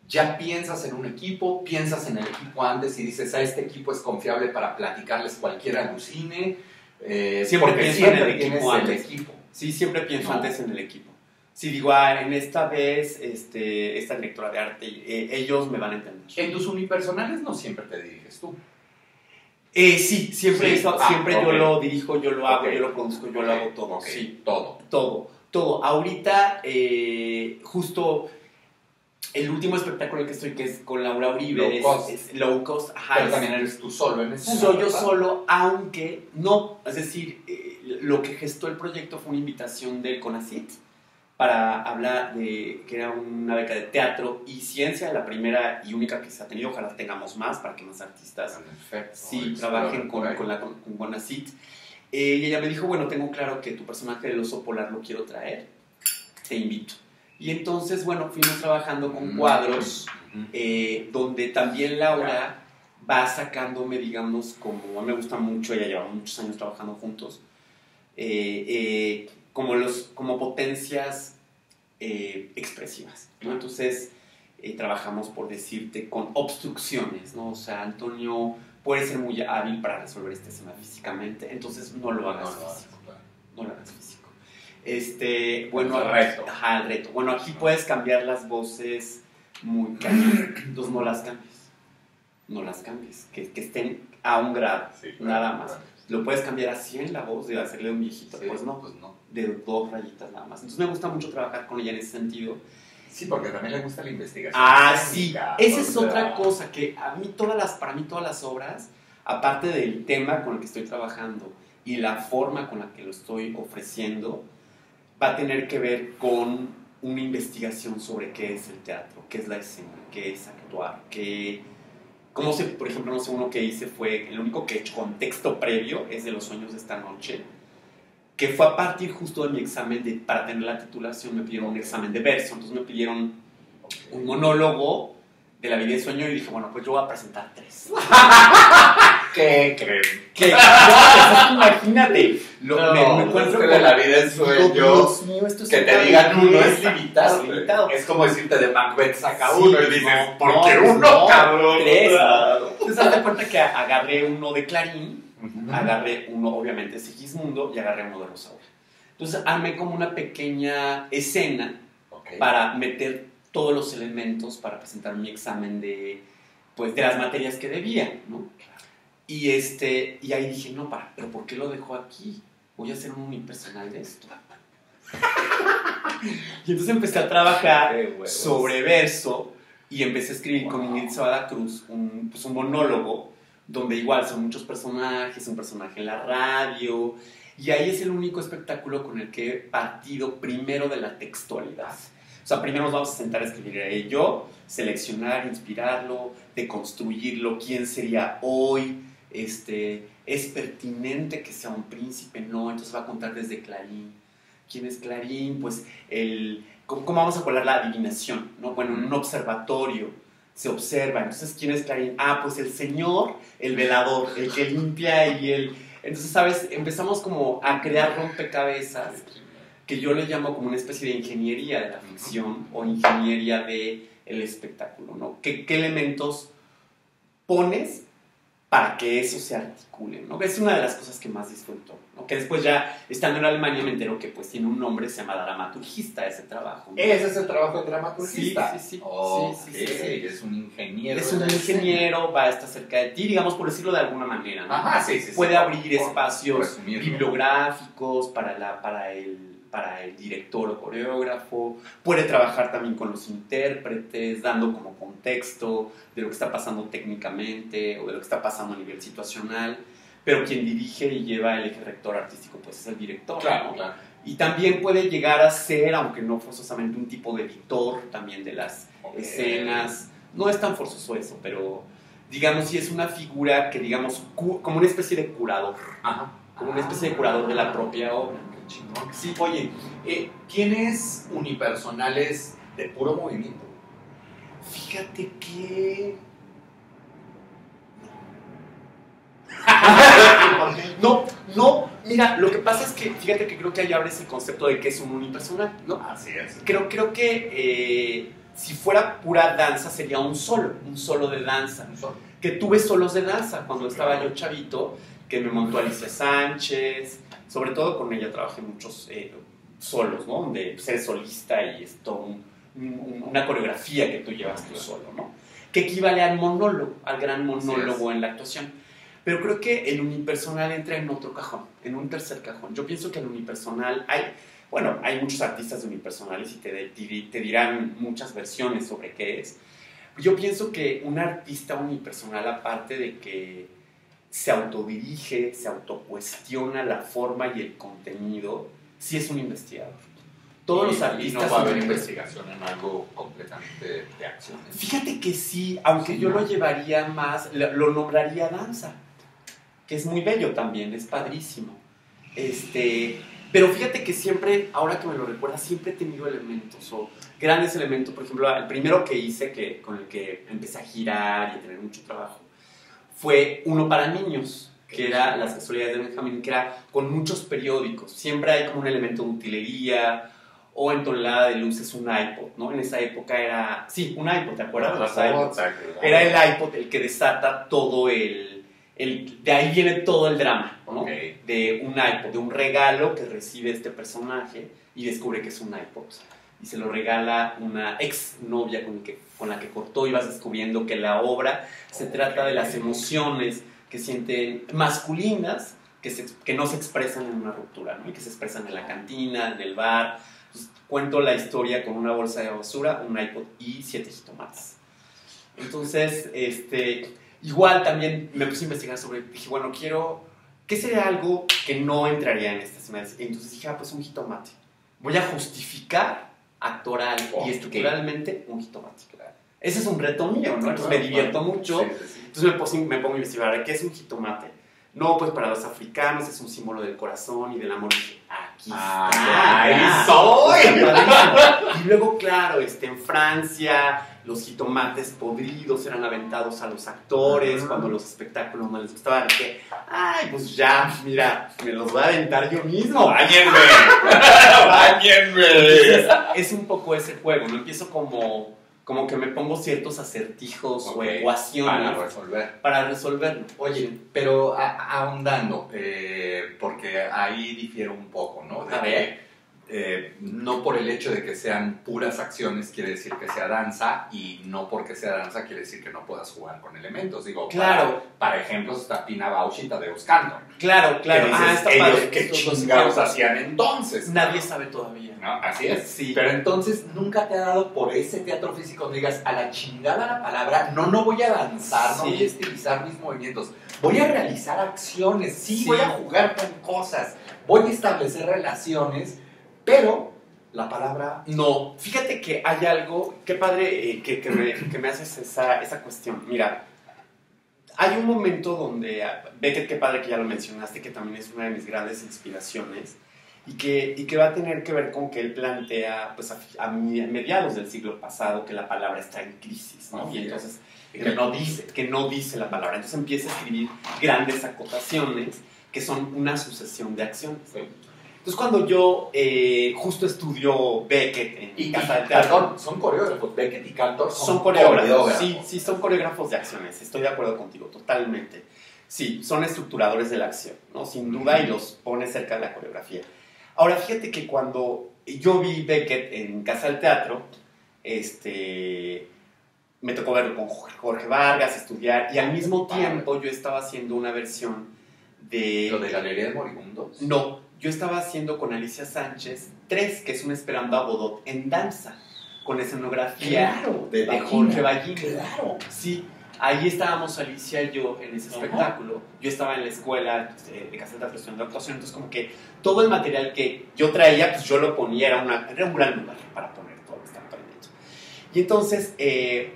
ya piensas en un equipo, piensas en el equipo antes y dices, este equipo es confiable para platicarles cualquier alucine. Siempre pienso en el equipo antes. Equipo. Sí, siempre pienso antes en el equipo. Si digo, en esta vez, esta directora de arte, ellos me van a entender. En tus unipersonales no siempre te diriges tú. Sí, siempre yo lo dirijo, yo lo hago, yo lo produzco, yo lo hago todo. Sí, todo. Ahorita, justo el último espectáculo en el que estoy, que es con Laura Uribe, es Low Cost. Ajá, pero también eres tú solo en escena. Soy yo solo, aunque no, es decir, lo que gestó el proyecto fue una invitación del CONACYT para hablar de que era una beca de teatro y ciencia, la primera y única que se ha tenido. Ojalá tengamos más para que más artistas trabajen con CONACYT. Y ella me dijo, bueno, tengo claro que tu personaje del oso polar lo quiero traer, te invito. Y entonces, bueno, fuimos trabajando con cuadros, donde también Laura va sacándome, digamos, como a mí me gusta mucho, ella lleva muchos años trabajando juntos, como potencias expresivas, ¿no? Entonces, trabajamos, por decirte, con obstrucciones, ¿no? O sea, Antonio puede ser muy hábil para resolver este tema físicamente, entonces no lo hagas físico. No lo hagas físico. Bueno, el reto. Ajá, el reto. Bueno, aquí puedes cambiar las voces muy cañón, entonces no las cambies. No las cambies, que estén a un grado, nada más. Claro. Lo puedes cambiar a 100 la voz, de hacerle un viejito, pues no, de 2 rayitas nada más. Entonces me gusta mucho trabajar con ella en ese sentido. Sí, porque también le gusta la investigación. Sí, esa es otra cosa que para mí todas las obras, aparte del tema con el que estoy trabajando y la forma con la que lo estoy ofreciendo, va a tener que ver con una investigación sobre qué es el teatro, qué es la escena, qué es actuar, por ejemplo, no sé, uno que hice fue, el único que he hecho con texto previo es de Los sueños de esta noche, que fue a partir justo de mi examen para tener la titulación, me pidieron un examen de verso, entonces me pidieron un monólogo de la vida y sueño y dije, bueno, pues yo voy a presentar 3. ¿Qué creen? Imagínate, me encuentro con la vida en sueño. Dios mío, esto es que te digan uno es limitado. Es como decirte de Macbeth saca uno y dices, ¿por qué uno, cabrón? 3. Entonces, haz de cuenta que agarré uno de Clarín, agarré uno, obviamente, Sigismundo, y agarré uno de Rosaura. Entonces, armé como una pequeña escena para meter todos los elementos para presentar mi examen de las materias que debía, ¿no? Y ahí dije, no, pero ¿por qué lo dejo aquí? Voy a hacer un unipersonal de esto. Y entonces empecé a trabajar sobre verso y empecé a escribir con Ingrid Cebada Cruz un monólogo donde igual son muchos personajes, un personaje en la radio, y ahí es el único espectáculo con el que he partido primero de la textualidad. O sea, primero nos vamos a sentar a escribir yo, seleccionar, inspirarlo, deconstruirlo, quién sería hoy, es pertinente que sea un príncipe, no, entonces va a contar desde Clarín. ¿Quién es Clarín? Pues ¿cómo vamos a colar la adivinación? ¿No? Bueno, en un observatorio se observa, entonces ¿quién es Clarín? Pues el señor, el velador, el que limpia y entonces, ¿sabes? Empezamos como a crear rompecabezas que yo le llamo como una especie de ingeniería de la ficción o ingeniería del espectáculo, ¿no? ¿Qué elementos pones para que eso se articule, ¿no? Es una de las cosas que más disfruto, ¿no? Que después ya, estando en Alemania, me entero que pues tiene un nombre, se llama dramaturgista ese trabajo, ¿no? ¿Ese es el trabajo de dramaturgista? Sí. Sí. Es un ingeniero. Es un ingeniero, va a estar cerca de ti, digamos, por decirlo de alguna manera, ¿no? Ajá, sí. Puede abrir espacios bibliográficos para el director o coreógrafo, puede trabajar también con los intérpretes, dando como contexto de lo que está pasando técnicamente o de lo que está pasando a nivel situacional, pero quien dirige y lleva el eje rector artístico pues es el director, claro, ¿no? Claro. Y también puede llegar a ser, aunque no forzosamente, un tipo de editor también de las escenas, No es tan forzoso eso, pero digamos sí es una figura que digamos como una especie de curador. Ajá. Como una especie de curador de la propia obra. Qué chingón. Sí. Oye, ¿tienes unipersonales de puro movimiento? Fíjate que... No, mira, lo que pasa es que, fíjate que creo que ahí abres el concepto de que es un unipersonal, ¿no? Así es. Creo que si fuera pura danza sería un solo de danza. Que tuve solos de danza cuando estaba yo chavito, que me montó Alicia Sánchez, sobre todo con ella trabajé muchos solos, ¿no? Donde ser solista y es todo una coreografía que tú llevas tú solo, ¿no? Que equivale al monólogo, al gran monólogo en la actuación. Pero creo que el unipersonal entra en otro cajón, en un tercer cajón. Yo pienso que el unipersonal, hay muchos artistas de unipersonales y te dirán muchas versiones sobre qué es. Yo pienso que un artista unipersonal, aparte de que se autodirige, se autocuestiona la forma y el contenido, sí es un investigador. Todos los artistas... ¿Y no va a haber investigación en algo completamente de acción? Fíjate que sí, aunque yo lo llevaría más, lo nombraría danza, que es muy bello también, es padrísimo. Pero fíjate que siempre, ahora que me lo recuerdas, siempre he tenido elementos, o grandes elementos. Por ejemplo, el primero que hice, con el que empecé a girar y a tener mucho trabajo, fue uno para niños, que era Las casualidades de Benjamín, que era con muchos periódicos. Siempre hay como un elemento de utilería, o en Tonelada de Luces un iPod, ¿no? En esa época era... Sí, un iPod, ¿te acuerdas de los iPods? Era el iPod el que desata todo de ahí viene todo el drama, ¿no? Okay. De un iPod, de un regalo que recibe este personaje y descubre que es un iPod. Y se lo regala una ex novia con la que cortó, y vas descubriendo que la obra se trata de las emociones que sienten masculinas que no se expresan en una ruptura, ¿no? Y que se expresan en la cantina, en el bar. Entonces, cuento la historia con una bolsa de basura, un iPod y 7 jitomates. Entonces, igual también me puse a investigar dije, bueno, ¿qué sería algo que no entraría en esta escena? Entonces dije, pues un jitomate. Voy a justificar actoral y estructuralmente un jitomate. Ese es un reto mío, ¿no? Entonces me divierto mucho. Sí. Entonces me pongo a investigar, ¿qué es un jitomate? No, pues para los africanos es un símbolo del corazón y del amor. Y dije, aquí está. ¡Ahí soy! Y luego, claro, en Francia los jitomates podridos eran aventados a los actores cuando los espectáculos no les gustaban. Dije, pues ya, mira, me los voy a aventar yo mismo. ¡Báñenme! Entonces, es un poco ese juego, ¿no? Empiezo como que me pongo ciertos acertijos o ecuaciones para resolverlo. Oye, pero ahondando, porque ahí difiere un poco, ¿no? A ver. No por el hecho de que sean puras acciones quiere decir que sea danza, y no porque sea danza quiere decir que no puedas jugar con elementos. Digo, claro. Para ejemplos está Pina Bausch y Tadeusz Kantor. Claro. Está padre. ¿Qué chingados hacían entonces? Nadie sabe todavía. ¿No? Así es. Sí. Pero entonces nunca te ha dado por ese teatro físico donde digas, a la chingada la palabra, no voy a danzar, no voy a estilizar mis movimientos, voy a realizar acciones, sí. Voy a jugar con cosas, voy a establecer relaciones, pero la palabra... No, fíjate que hay algo, qué padre que me haces esa cuestión. Mira, hay un momento donde, Beckett, qué padre que ya lo mencionaste, que también es una de mis grandes inspiraciones, y que va a tener que ver con que él plantea, pues a mediados del siglo pasado, que la palabra está en crisis, ¿no? Y entonces, que no dice la palabra. Entonces empieza a escribir grandes acotaciones que son una sucesión de acciones. Sí. Entonces, cuando yo justo estudio Beckett en Casa del Teatro... Son coreógrafos, Beckett y Kantor son coreógrafos. Sí, son coreógrafos de acciones. Estoy de acuerdo contigo, totalmente. Sí, son estructuradores de la acción, ¿no? Sin duda, y los pone cerca de la coreografía. Ahora, fíjate que cuando yo vi Beckett en Casa del Teatro, me tocó verlo con Jorge Vargas, estudiar, y al mismo tiempo yo estaba haciendo una versión de... ¿Lo de Galería de Moribundos? No, yo estaba haciendo con Alicia Sánchez 3, que es un Esperando a Godot en danza, con escenografía de Jorge Ballín. Claro. Sí, ahí estábamos Alicia y yo en ese espectáculo. Yo estaba en la escuela de Casa del Teatro estudiando actuación, entonces como que todo el material que yo traía, pues yo lo ponía, era un gran lugar para poner todo lo que estaba aprendiendo. Y entonces,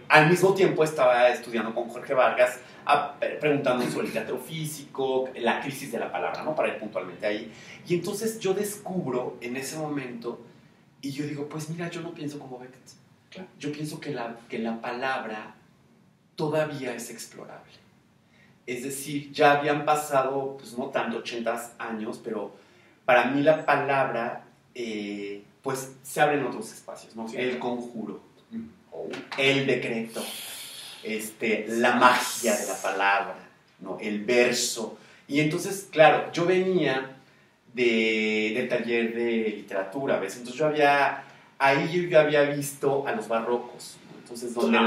al mismo tiempo estaba estudiando con Jorge Vargas, preguntando sobre el teatro físico, la crisis de la palabra, ¿no? Para ir puntualmente ahí. Y entonces yo descubro en ese momento, y yo digo, pues mira, yo no pienso como Beckett. Claro. Yo pienso que la palabra todavía es explorable. Es decir, ya habían pasado, pues no tanto, 80 años, pero para mí la palabra, pues se abren otros espacios, ¿no? Sí. El conjuro, el decreto, la magia de la palabra, ¿no? El verso. Y entonces, claro, yo venía del taller de literatura, ¿ves? Entonces yo ya había visto a los barrocos, ¿no? Entonces donde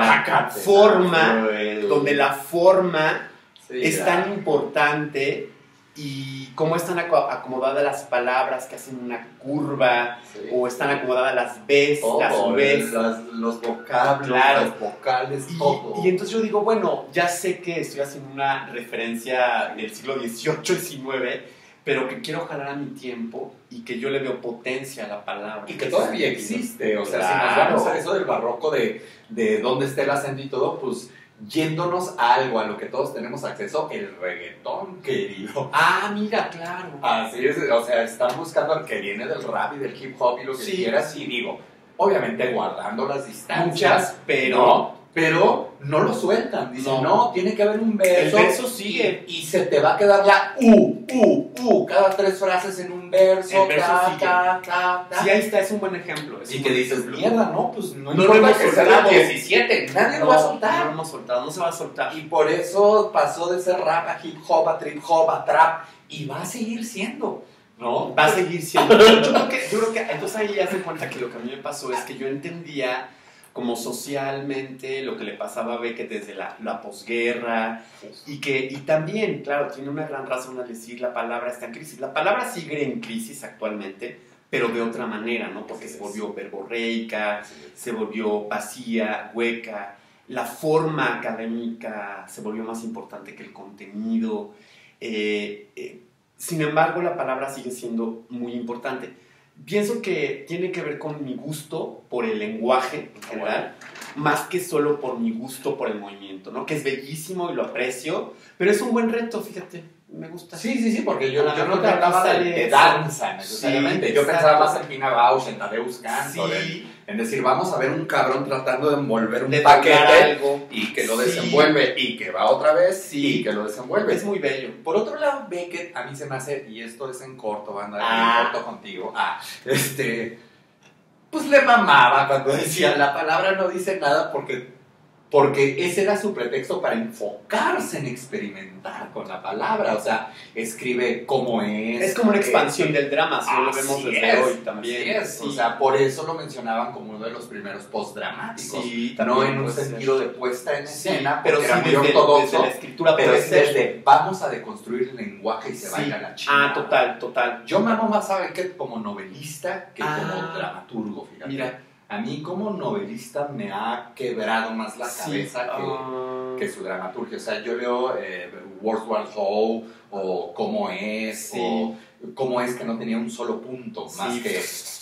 la forma sí, es tan importante y cómo están acomodadas las palabras que hacen una curva, sí, o están acomodadas las B's, las V's, los vocablos, claro, las vocales, todo. Y entonces yo digo, bueno, ya sé que estoy haciendo una referencia del siglo XVIII, XIX, pero que quiero jalar a mi tiempo y que yo le veo potencia a la palabra. Y que todavía existe, o sea, claro, si nos vamos a eso del barroco, de dónde está el acento y todo, pues yéndonos a algo a lo que todos tenemos acceso, el reggaetón, querido. Ah, mira, claro. Así es, o sea, están buscando al que viene del rap y del hip hop y lo que quieras, y digo, obviamente guardando las distancias. Muchas, pero no lo sueltan. Dicen, no, tiene que haber un verso. El verso sigue. Y se te va a quedar la cada 3 frases en un verso. El verso sigue. Sí, ahí está, es un buen ejemplo. Y que dices, mierda, no, pues no lo hemos que sea soltado. 17, nadie lo va a soltar. No lo hemos soltado, no se va a soltar. Y por eso pasó de ser rap a hip hop, a trip hop, a trap, y va a seguir siendo. ¿No? Va a seguir siendo. Yo creo que entonces ahí ya se cuenta que lo que a mí me pasó es que yo entendía como socialmente lo que le pasaba a Beckett desde la posguerra, y también, claro, tiene una gran razón al decir la palabra está en crisis. La palabra sigue en crisis actualmente, pero de otra manera, ¿no? Porque se volvió verborreica, se volvió vacía, hueca, la forma académica se volvió más importante que el contenido. Sin embargo, la palabra sigue siendo muy importante. Pienso que tiene que ver con mi gusto por el lenguaje en general, más que solo por mi gusto por el movimiento, ¿no? Que es bellísimo y lo aprecio, pero es un buen reto, fíjate, me gusta. Sí, porque yo no te hablaba de danza necesariamente, sí, yo pensaba más en Pina Bausch, en Tadeusz Kantor, sí, en decir, vamos a ver un cabrón tratando de envolver un de paquete algo, y que lo desenvuelve y que va otra vez y que lo desenvuelve. Es muy bello. Por otro lado, Beckett a mí se me hace, y esto es en corto, banda, en corto contigo, pues le mamaba cuando decía, la palabra no dice nada porque ese era su pretexto para enfocarse en experimentar con la palabra, o sea, escribe cómo es. Es como una expansión del drama, si lo vemos desde hoy también. Sí. O sea, por eso lo mencionaban como uno de los primeros postdramáticos, sí, no en un sentido de puesta en escena, pero era muy desde ortodoxo, la escritura, pero es desde vamos a deconstruir el lenguaje y se vaya a la chingada. Total. Yo mamo más a Beckett como novelista que como dramaturgo, fíjate. Mira, a mí como novelista me ha quebrado más la cabeza que su dramaturgia. O sea, yo leo Wordsworth Howe o Cómo es, o Cómo es que no tenía un solo punto,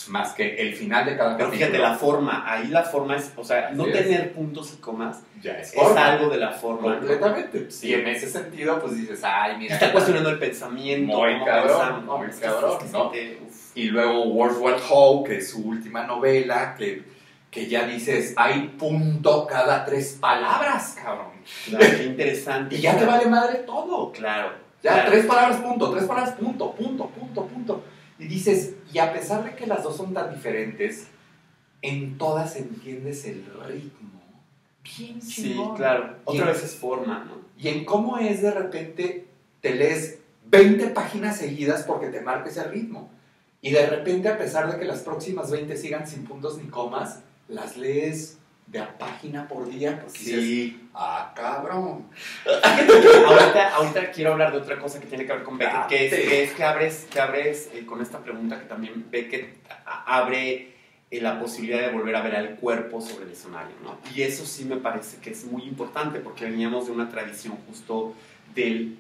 más que el final de cada capítulo. Pero fíjate, la forma, ahí la forma es, o sea, no tener puntos y comas ya es algo de la forma. Completamente. ¿No? Y en ese sentido, pues dices, ay, mira. Está cuestionando el pensamiento. Muy cabrón, ¿no? Y luego Wordsworth Howe, que es su última novela, que ya dices, hay punto cada 3 palabras, cabrón. Claro, qué interesante. Y ya te vale madre todo. Claro. Ya, 3 palabras, punto, 3 palabras, punto. Y dices, y a pesar de que las dos son tan diferentes, en todas entiendes el ritmo. Bien chingón. Sí, claro. Otra vez es forma, ¿no? Y en cómo es de repente, te lees 20 páginas seguidas porque te marca ese ritmo. Y de repente, a pesar de que las próximas 20 sigan sin puntos ni comas, las lees de a página por día. Porque dices, cabrón. Ahorita quiero hablar de otra cosa que tiene que ver con Beckett, que es que abres con esta pregunta que también Beckett abre la posibilidad de volver a ver al cuerpo sobre el escenario, ¿no? Y eso sí me parece que es muy importante porque veníamos de una tradición justo del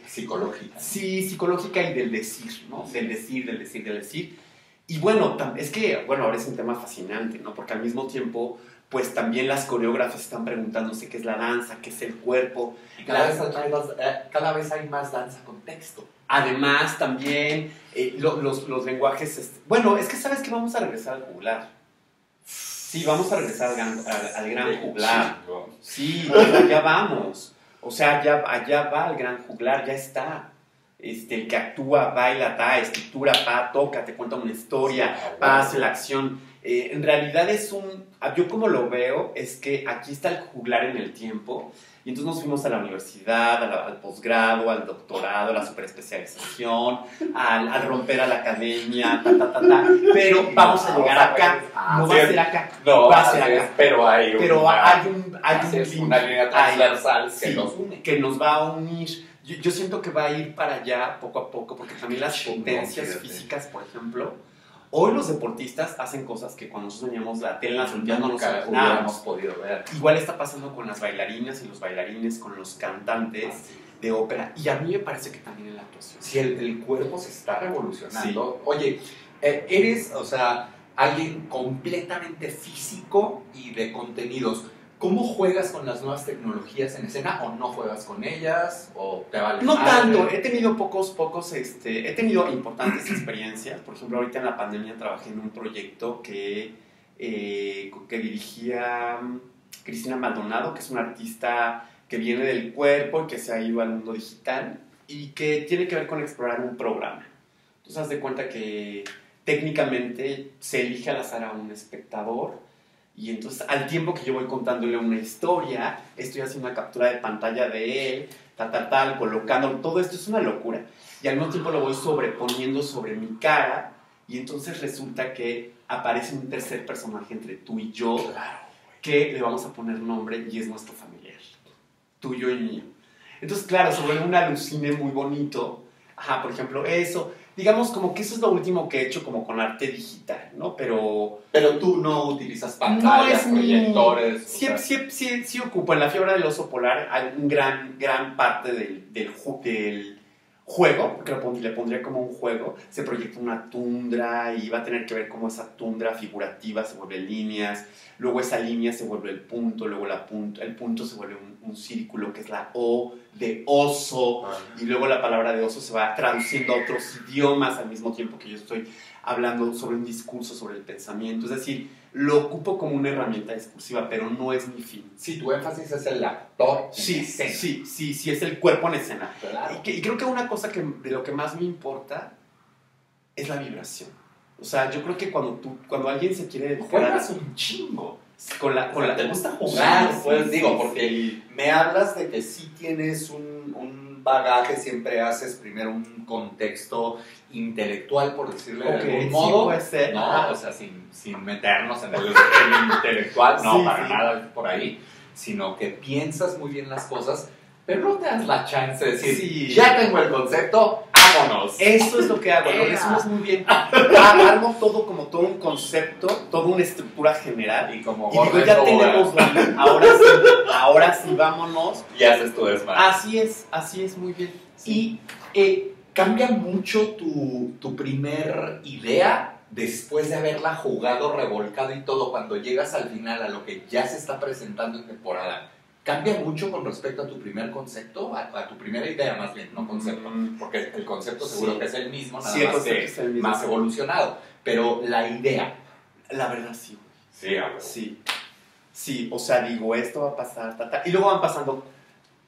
psicológica. Sí, psicológica y del decir, ¿no? Del decir. Y bueno, es que, bueno, ahora es un tema fascinante, ¿no? Porque al mismo tiempo, pues también las coreógrafas están preguntándose qué es la danza, qué es el cuerpo. Y cada vez hay más danza con texto. Además, también los lenguajes... Bueno, es que sabes que vamos a regresar al juglar. Sí, vamos a regresar al gran juglar. Sí, allá vamos. O sea, allá va el gran juglar, ya está. El que actúa, baila, da, escritura, toca, te cuenta una historia, hace la acción. En realidad yo como lo veo, es que aquí está el juglar en el tiempo, y entonces nos fuimos a la universidad, al posgrado, al doctorado, a la superespecialización, al romper a la academia, pero vamos a llegar acá, no va a ser acá, no va a ser acá. Pero hay una línea transversal que nos va a unir. Yo siento que va a ir para allá poco a poco, porque también las potencias físicas, por ejemplo, hoy los deportistas hacen cosas que cuando nosotros veníamos la tele en las Olimpiadas no hubiéramos podido ver. Igual está pasando con las bailarinas y los bailarines, con los cantantes de ópera, y a mí me parece que también en la actuación. Sí, el cuerpo se está revolucionando. Sí. Oye, eres, o sea, alguien completamente físico y de contenidos. ¿Cómo juegas con las nuevas tecnologías en escena? ¿O no juegas con ellas? ¿O te vale? No tanto, he tenido he tenido importantes experiencias. Por ejemplo, ahorita en la pandemia trabajé en un proyecto que dirigía Cristina Maldonado, que es una artista que viene del cuerpo y que se ha ido al mundo digital y que tiene que ver con explorar un programa. Entonces, haz de cuenta que técnicamente se elige al azar a un espectador. Y entonces, al tiempo que yo voy contándole una historia, estoy haciendo una captura de pantalla de él, colocando, todo esto es una locura. Y al mismo tiempo lo voy sobreponiendo sobre mi cara, y entonces resulta que aparece un tercer personaje entre tú y yo, que le vamos a poner nombre y es nuestro familiar, tuyo y mío. Entonces, claro, sobre un alucine muy bonito, por ejemplo, eso... Digamos como que eso es lo último que he hecho como con arte digital, ¿no? Pero tú no utilizas pantallas, proyectores... Sí ocupo. En La Fiebre del Oso Polar hay un gran parte del juego, porque le pondría como un juego. Se proyecta una tundra y va a tener que ver cómo esa tundra figurativa se vuelve líneas, luego esa línea se vuelve el punto, luego el punto se vuelve un círculo que es la O de oso, y luego la palabra de oso se va traduciendo a otros idiomas al mismo tiempo que yo estoy hablando sobre un discurso, sobre el pensamiento. Es decir, lo ocupo como una herramienta discursiva, pero no es mi fin. Sí, tu énfasis es el actor. Sí, es el cuerpo en escena. Claro. Y creo que una cosa de lo que más me importa es la vibración. O sea, yo creo que cuando alguien se quiere... Juegas un chingo. ¿Te gusta jugar? Pues digo, porque me hablas de que sí tienes un bagaje, siempre haces primero un contexto intelectual, por decirlo de algún modo. Sí puede ser. No, o sea, sin meternos en el intelectual, no, para nada por ahí, sino que piensas muy bien las cosas, pero no te das la chance de decir, ya tengo el concepto, vámonos. Eso es lo que hago, lo resumes muy bien. Armo todo como todo un concepto, toda una estructura general. Y como digo, ya tenemos ahora sí, vámonos. Y haces tu desmadre. Así es, muy bien. Sí. Y cambia mucho tu primer idea después de haberla jugado, revolcado y todo, cuando llegas al final a lo que ya se está presentando en temporada. ¿Cambia mucho con respecto a tu primer concepto? A tu primera idea, más bien, no concepto. Porque el concepto seguro que es el mismo, nada más que es más evolucionado. Pero la idea... La verdad, sí. Sí, o sea, digo, esto va a pasar, y luego van pasando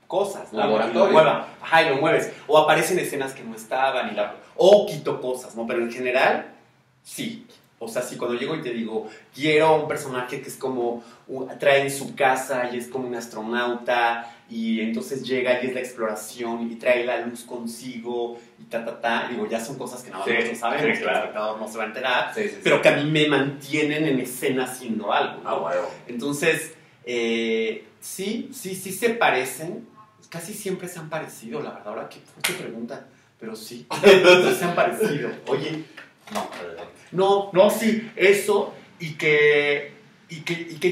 cosas. Laboratorio. Y lo mueves. O aparecen escenas que no estaban, o quito cosas, ¿no? Pero en general, sí. O sea, si cuando llego y te digo, quiero un personaje que es como, trae en su casa y es como un astronauta, y entonces llega y es la exploración y trae la luz consigo y digo, ya son cosas que nada más no sabemos, claro. El espectador no se va a enterar, pero que a mí me mantienen en escena haciendo algo, ¿no? Bueno. Entonces, sí se parecen, casi siempre se han parecido, la verdad, ahora qué pregunta, pero sí se han parecido. Oye, No, sí, eso, y que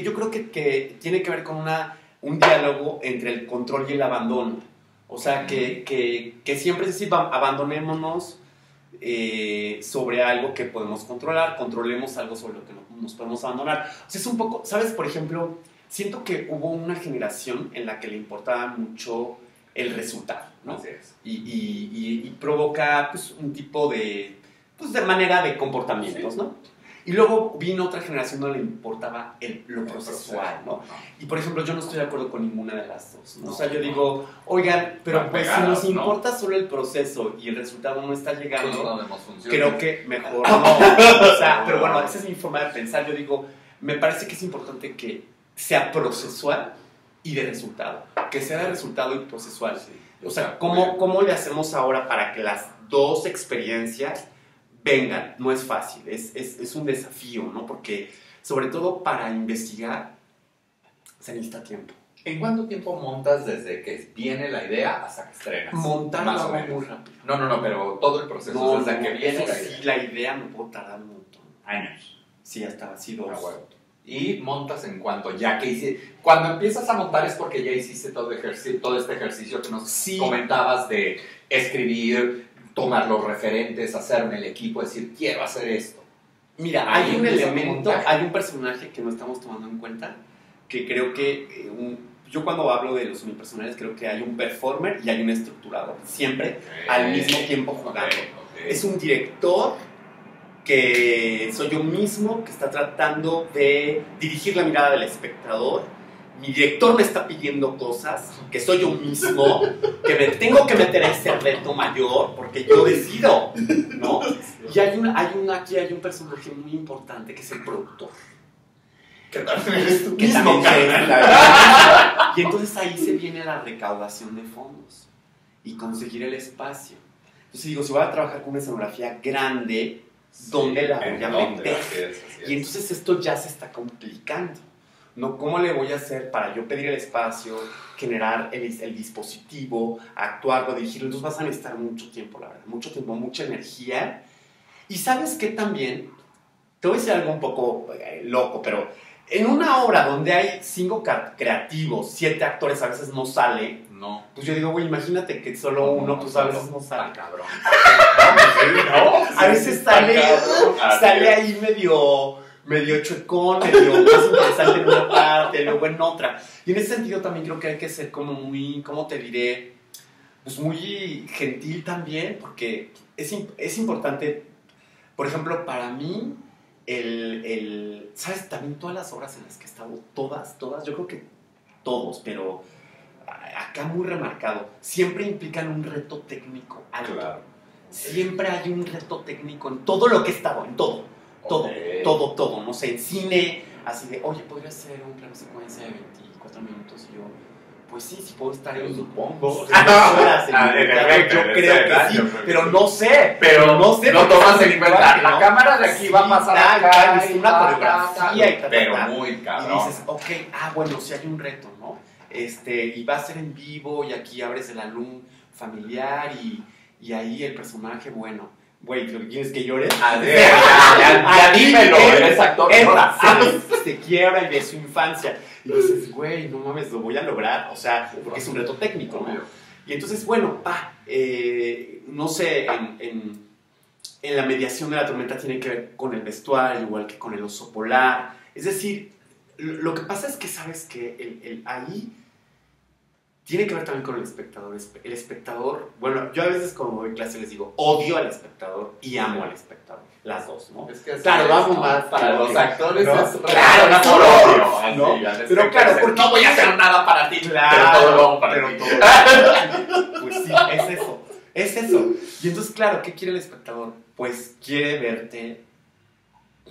yo creo que tiene que ver con un diálogo entre el control y el abandono. O sea, que siempre es decir, abandonémonos, sobre algo que podemos controlar, controlemos algo sobre lo que no nos podemos abandonar. O sea, es un poco, ¿sabes? Por ejemplo, siento que hubo una generación en la que le importaba mucho el resultado, ¿no? Así es. Y provoca pues, un tipo de, pues, de manera de comportamientos, sí, ¿no? Y luego vino otra generación donde le importaba lo procesual, ¿no? Y por ejemplo, yo no estoy de acuerdo con ninguna de las dos, ¿no? O sea, yo digo, oigan, pero pues si nos importa solo el proceso y el resultado no está llegando, creo que mejor no. O sea, pero bueno, esa es mi forma de pensar. Yo digo, me parece que es importante que sea procesual y de resultado. Que sea de resultado y procesual. Sí. O sea, ¿cómo le hacemos ahora para que las dos experiencias vengan? No es fácil, es un desafío, ¿no? Porque, sobre todo para investigar, se necesita tiempo. ¿En cuánto tiempo montas desde que viene la idea hasta que estrenas? Montar más lo o hago menos. muy rápido. No, pero todo el proceso, desde que viene la idea. Sí, la idea me puedo tardar un montón. Años. Sí, hasta así 2. Y montas en cuanto ya que hiciste. Cuando empiezas a montar es porque ya hiciste todo este ejercicio que nos comentabas de escribir, tomar los referentes, hacerme el equipo, decir, quiero hacer esto. Mira, hay un elemento, hay un personaje que no estamos tomando en cuenta, que creo que yo cuando hablo de los unipersonales creo que hay un performer y hay un estructurador, siempre al mismo tiempo jugando. Es un director que soy yo mismo, que está tratando de dirigir la mirada del espectador. Mi director me está pidiendo cosas, que soy yo mismo, que me tengo que meter a ese reto mayor, porque yo decido, ¿no? Y aquí hay un personaje muy importante, que es el productor. Que también es tu mismo. Y entonces ahí se viene la recaudación de fondos y conseguir el espacio. Entonces digo, si voy a trabajar con una escenografía grande, ¿dónde la voy a meter? Así es. Y entonces esto ya se está complicando. ¿No? ¿Cómo le voy a hacer para yo pedir el espacio, generar el dispositivo, actuarlo, dirigirlo? Entonces vas a necesitar mucho tiempo, la verdad. Mucho tiempo, mucha energía. Y ¿sabes qué también? Te voy a decir algo un poco loco, pero en una obra donde hay 5 creativos, 7 actores, a veces no sale. No. Pues yo digo, güey, imagínate que solo uno, pues a veces no sale. Cabrón. A veces sale ahí medio chuecón, medio más interesante en una parte, luego en otra. Y en ese sentido también creo que hay que ser como muy, ¿cómo te diré? Pues muy gentil también, porque es importante, por ejemplo, para mí, ¿sabes? También todas las obras en las que he estado, todas, yo creo que todos, pero acá muy remarcado, siempre implican un reto técnico alto. Claro. Siempre hay un reto técnico en todo lo que he estado, en todo. Todo, no sé, en cine, así de, oye, ¿podría ser un plano secuencia de 24 minutos? Y yo, pues sí puedo estar en, supongo, horas, yo creo que sí, pero no sé, no tomas en cuenta, la cámara de aquí va a pasar acá, es una coreografía y tal, pero muy cabrón. Y dices, ok, bueno, si hay un reto, ¿no? Y va a ser en vivo, y aquí abres el álbum familiar, y ahí el personaje, bueno, güey, ¿quieres que llore? Ya dímelo, eres actor. Se quiebra y de su infancia. Y dices, güey, no mames, lo voy a lograr. O sea, porque es un reto técnico, ¿no? Y entonces, bueno, no sé, en la mediación de la tormenta tiene que ver con el vestuario, igual que con el oso polar. Es decir, lo que pasa es que sabes que ahí tiene que ver también con el espectador. El espectador, bueno, yo a veces como doy clase les digo, odio al espectador y amo al espectador. Las dos, ¿no? Es que claro, vamos más. Para los actores, ¿no? Es claro, por obvio, ¿no? Pero claro, porque no voy a hacer nada para ti. Claro, pero todo lo hago para ti. Pues sí, es eso. Y entonces, claro, ¿qué quiere el espectador? Pues quiere verte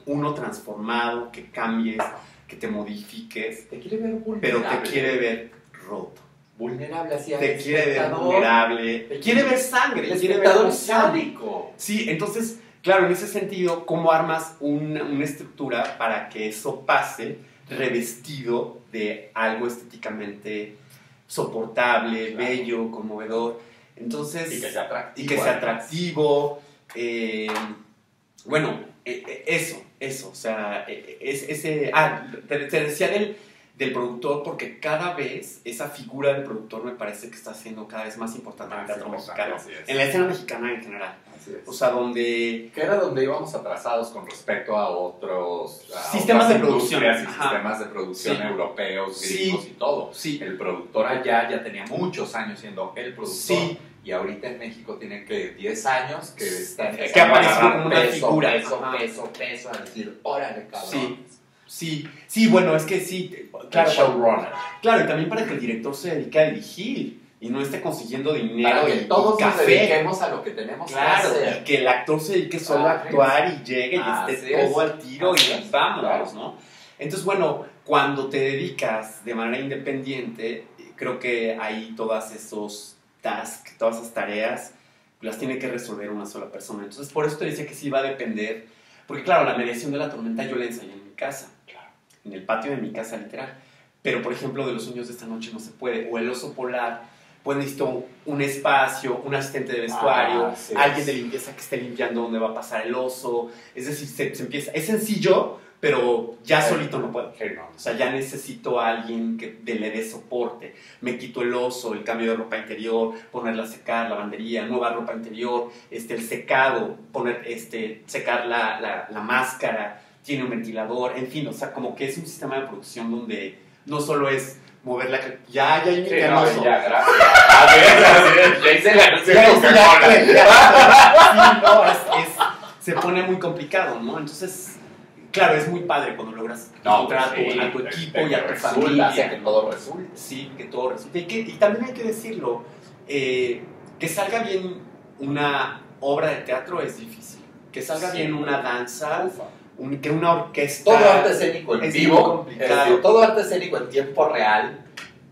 uno transformado, que cambies, que te modifiques. Te quiere ver vulnerable. Pero te quiere ver roto. Vulnerable, así. Te quiere ver vulnerable. Te quiere ver sangre. El quiere espectador ver sádico. Sí, entonces, claro, en ese sentido, ¿cómo armas una estructura para que eso pase revestido de algo estéticamente soportable, claro, bello, conmovedor? Entonces, y que sea atractivo. Y que sea atractivo. Bueno, eso, o sea, te decía del productor, porque cada vez esa figura del productor me parece que está siendo cada vez más importante en el teatro mexicano, en la escena mexicana en general. O sea, donde... Que era donde íbamos atrasados con respecto a otros... sistemas de producción. Y sistemas de producción europeos, gringos y todo. Sí. El productor allá ya tenía muchos años siendo el productor. Sí. Y ahorita en México tiene que 10 años que está que apareció como una figura. Peso, a decir, órale, cabrón. Sí, bueno, es que sí. Claro, el showrunner. Claro, y también para que el director se dedique a dirigir y no esté consiguiendo dinero para que todos y nos café. dediquemos a lo que tenemos que hacer. Y que el actor se dedique solo a actuar y llegue y esté todo al tiro y vámonos, ¿no? Entonces, bueno, cuando te dedicas de manera independiente, creo que ahí todas esos tasks, todas esas tareas, las tiene que resolver una sola persona. Entonces, por eso te decía que sí va a depender, porque claro, la mediación de la tormenta yo la ensayé en mi casa, en el patio de mi casa literal, pero por ejemplo de Los sueños de esta noche no se puede, o El oso polar, pues necesito un espacio, un asistente de vestuario, alguien de limpieza que esté limpiando donde va a pasar el oso, es decir, se empieza, es sencillo, pero ya solito no puedo. O sea, ya necesito a alguien que le dé soporte. Me quito el oso, el cambio de ropa interior, ponerla a secar, lavandería, nueva ropa interior, el secado, secar la máscara, tiene un ventilador, en fin, o sea, como que es un sistema de producción donde no solo es mover la... Ya imité el oso. Ya, gracias. Ya hice la canción de Coca-Cola. Se pone muy complicado, ¿no? Entonces... Claro, es muy padre cuando logras encontrar a tu equipo y a tu familia. Que todo resulte. Sí, que todo resulte. Y también hay que decirlo, que salga bien una obra de teatro es difícil. Que salga bien una danza, que una orquesta... Todo arte escénico en vivo, todo arte escénico en tiempo real,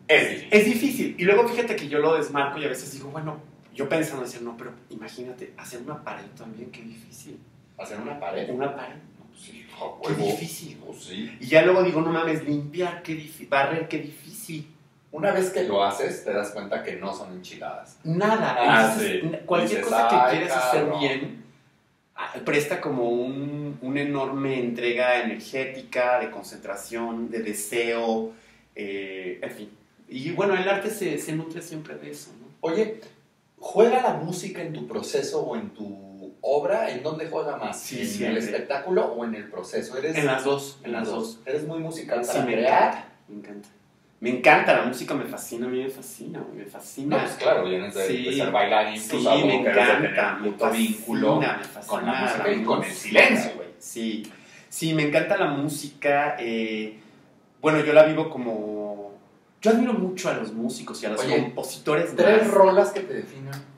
es difícil. Es difícil. Y luego fíjate que yo lo desmarco y a veces digo, bueno, yo pensando decir, no, pero imagínate, hacer una pared también, qué difícil. ¿Hacer una pared? Una pared. Sí, qué difícil. Sí. Y ya luego digo, no mames, limpiar, qué difícil, barrer, qué difícil. Una vez que lo haces, te das cuenta que no son enchiladas. Nada. Cualquier cosa que quieras hacer bien, presta como una enorme entrega energética, de concentración, de deseo, en fin. Y bueno, el arte se nutre siempre de eso, ¿no? Oye, ¿juega la música en tu proceso o en tu obra? ¿En dónde juega más? Sí, ¿En el espectáculo o en el proceso? En las dos. ¿Eres muy musical para crear? Me encanta. Me encanta, la música me fascina, a mí me fascina. No, pues claro, vienes de ser bailarín, sí, me encanta, mucho vínculo me fascina con la música y con el silencio. Güey. Sí, me encanta la música. Bueno, yo la vivo como... Yo admiro mucho a los músicos y a los compositores. 3 rolas que te definan.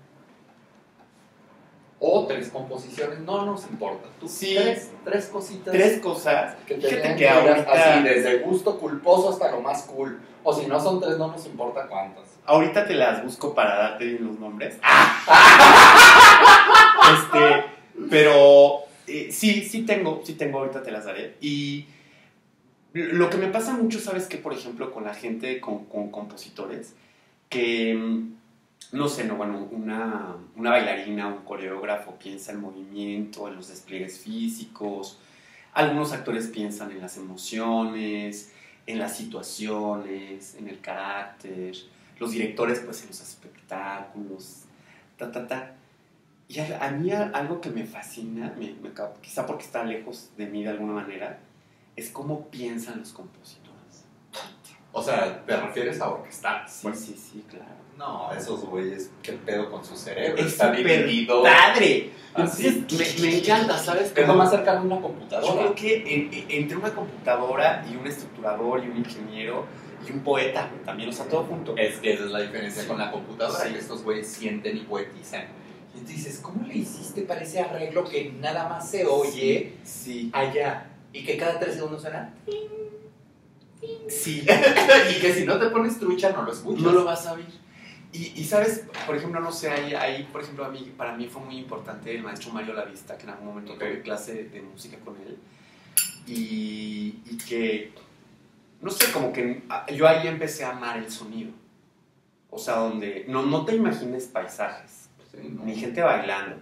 O 3 composiciones, no nos importa. Tú, sí, 3 cositas. 3 cosas. Que te den que ahorita... Así, desde gusto culposo hasta lo más cool. O si no son 3, no nos importa cuántas. Ahorita te las busco para darte bien los nombres. Pero sí tengo, ahorita te las daré. Y lo que me pasa mucho, ¿sabes qué? Por ejemplo, con la gente, con compositores, que... No sé, bueno, una bailarina, un coreógrafo piensa en movimiento, en los despliegues físicos. Algunos actores piensan en las emociones, en las situaciones, en el carácter. Los directores, pues, en los espectáculos, Y a mí algo que me fascina, quizá porque está lejos de mí de alguna manera, es cómo piensan los compositores. O sea, ¿te refieres a orquestar? Sí, claro. No, esos güeyes, qué pedo con su cerebro. Está dividido. ¡Padre! Así. Me encanta, ¿sabes? Es lo más cercano a una computadora. Yo creo que entre una computadora y un estructurador y un ingeniero y un poeta también, o sea, todo junto. Es que esa es la diferencia con la computadora, que estos güeyes sienten y poetizan. Y tú dices, ¿cómo le hiciste para ese arreglo que nada más se oye allá? Y que cada 3 segundos suena. Sí. Y que si no te pones trucha no lo escuchas. No lo vas a oír. Y sabes, por ejemplo, no sé, ahí por ejemplo, para mí fue muy importante el maestro Mario Lavista, que en algún momento tuve clase de música con él. Y que, no sé, como que yo ahí empecé a amar el sonido. O sea, donde no te imagines paisajes, ni gente bailando,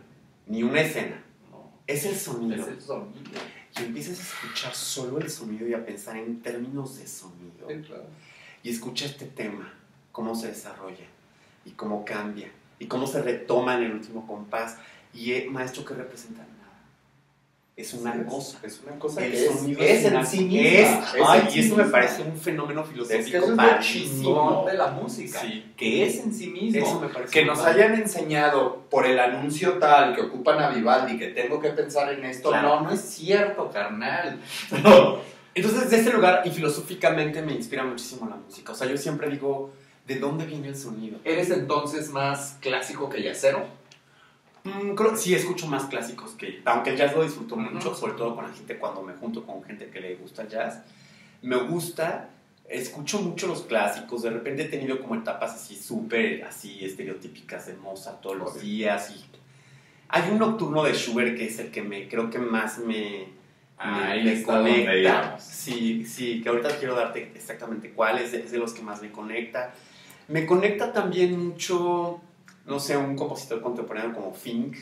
ni una escena. Es el sonido. Es el sonido. Y empiezas a escuchar solo el sonido y a pensar en términos de sonido. oído. Sí, claro. Y escucha este tema, cómo se desarrolla y cómo cambia y cómo se retoma en el último compás. Y maestro, ¿qué representa? Nada. Es una cosa. Es una cosa El que sonido es en sí misma. Y eso me parece un fenómeno filosófico es que eso es lo chingón de la música, sí. Que es en sí mismo. Eso me parece que nos hayan enseñado por el anuncio tal que ocupan a Vivaldi, que tengo que pensar en esto. Claro. No es cierto, carnal. Entonces, de este lugar, y filosóficamente me inspira muchísimo la música. O sea, yo siempre digo, ¿de dónde viene el sonido? ¿Eres entonces más clásico que jazzero? Sí, escucho más clásicos aunque el jazz lo disfruto mucho, Uh-huh. sobre todo con la gente, cuando me junto con gente que le gusta el jazz. Me gusta, escucho mucho los clásicos. De repente he tenido como etapas así súper, así estereotípicas de Mozart todos los días. Y hay un nocturno de Schubert que es el que creo que más me está donde conecta. íbamos. Sí, que ahorita quiero darte exactamente cuál es de los que más me conecta. Me conecta también mucho, no sé, un compositor contemporáneo como Fink,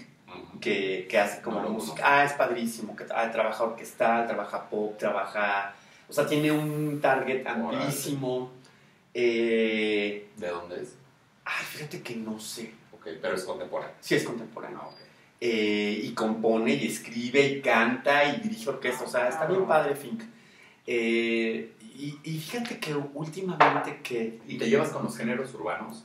que hace como música. Es padrísimo, que trabaja orquestal, trabaja pop, o sea, tiene un target amplísimo. ¿De dónde es? Fíjate que no sé. Ok, pero es contemporáneo. Sí, es contemporáneo. Okay. Y compone, y escribe, y canta, y dirige orquesta. O sea, está bien padre Fink. Y fíjate que últimamente ¿Y te llevas con los géneros urbanos?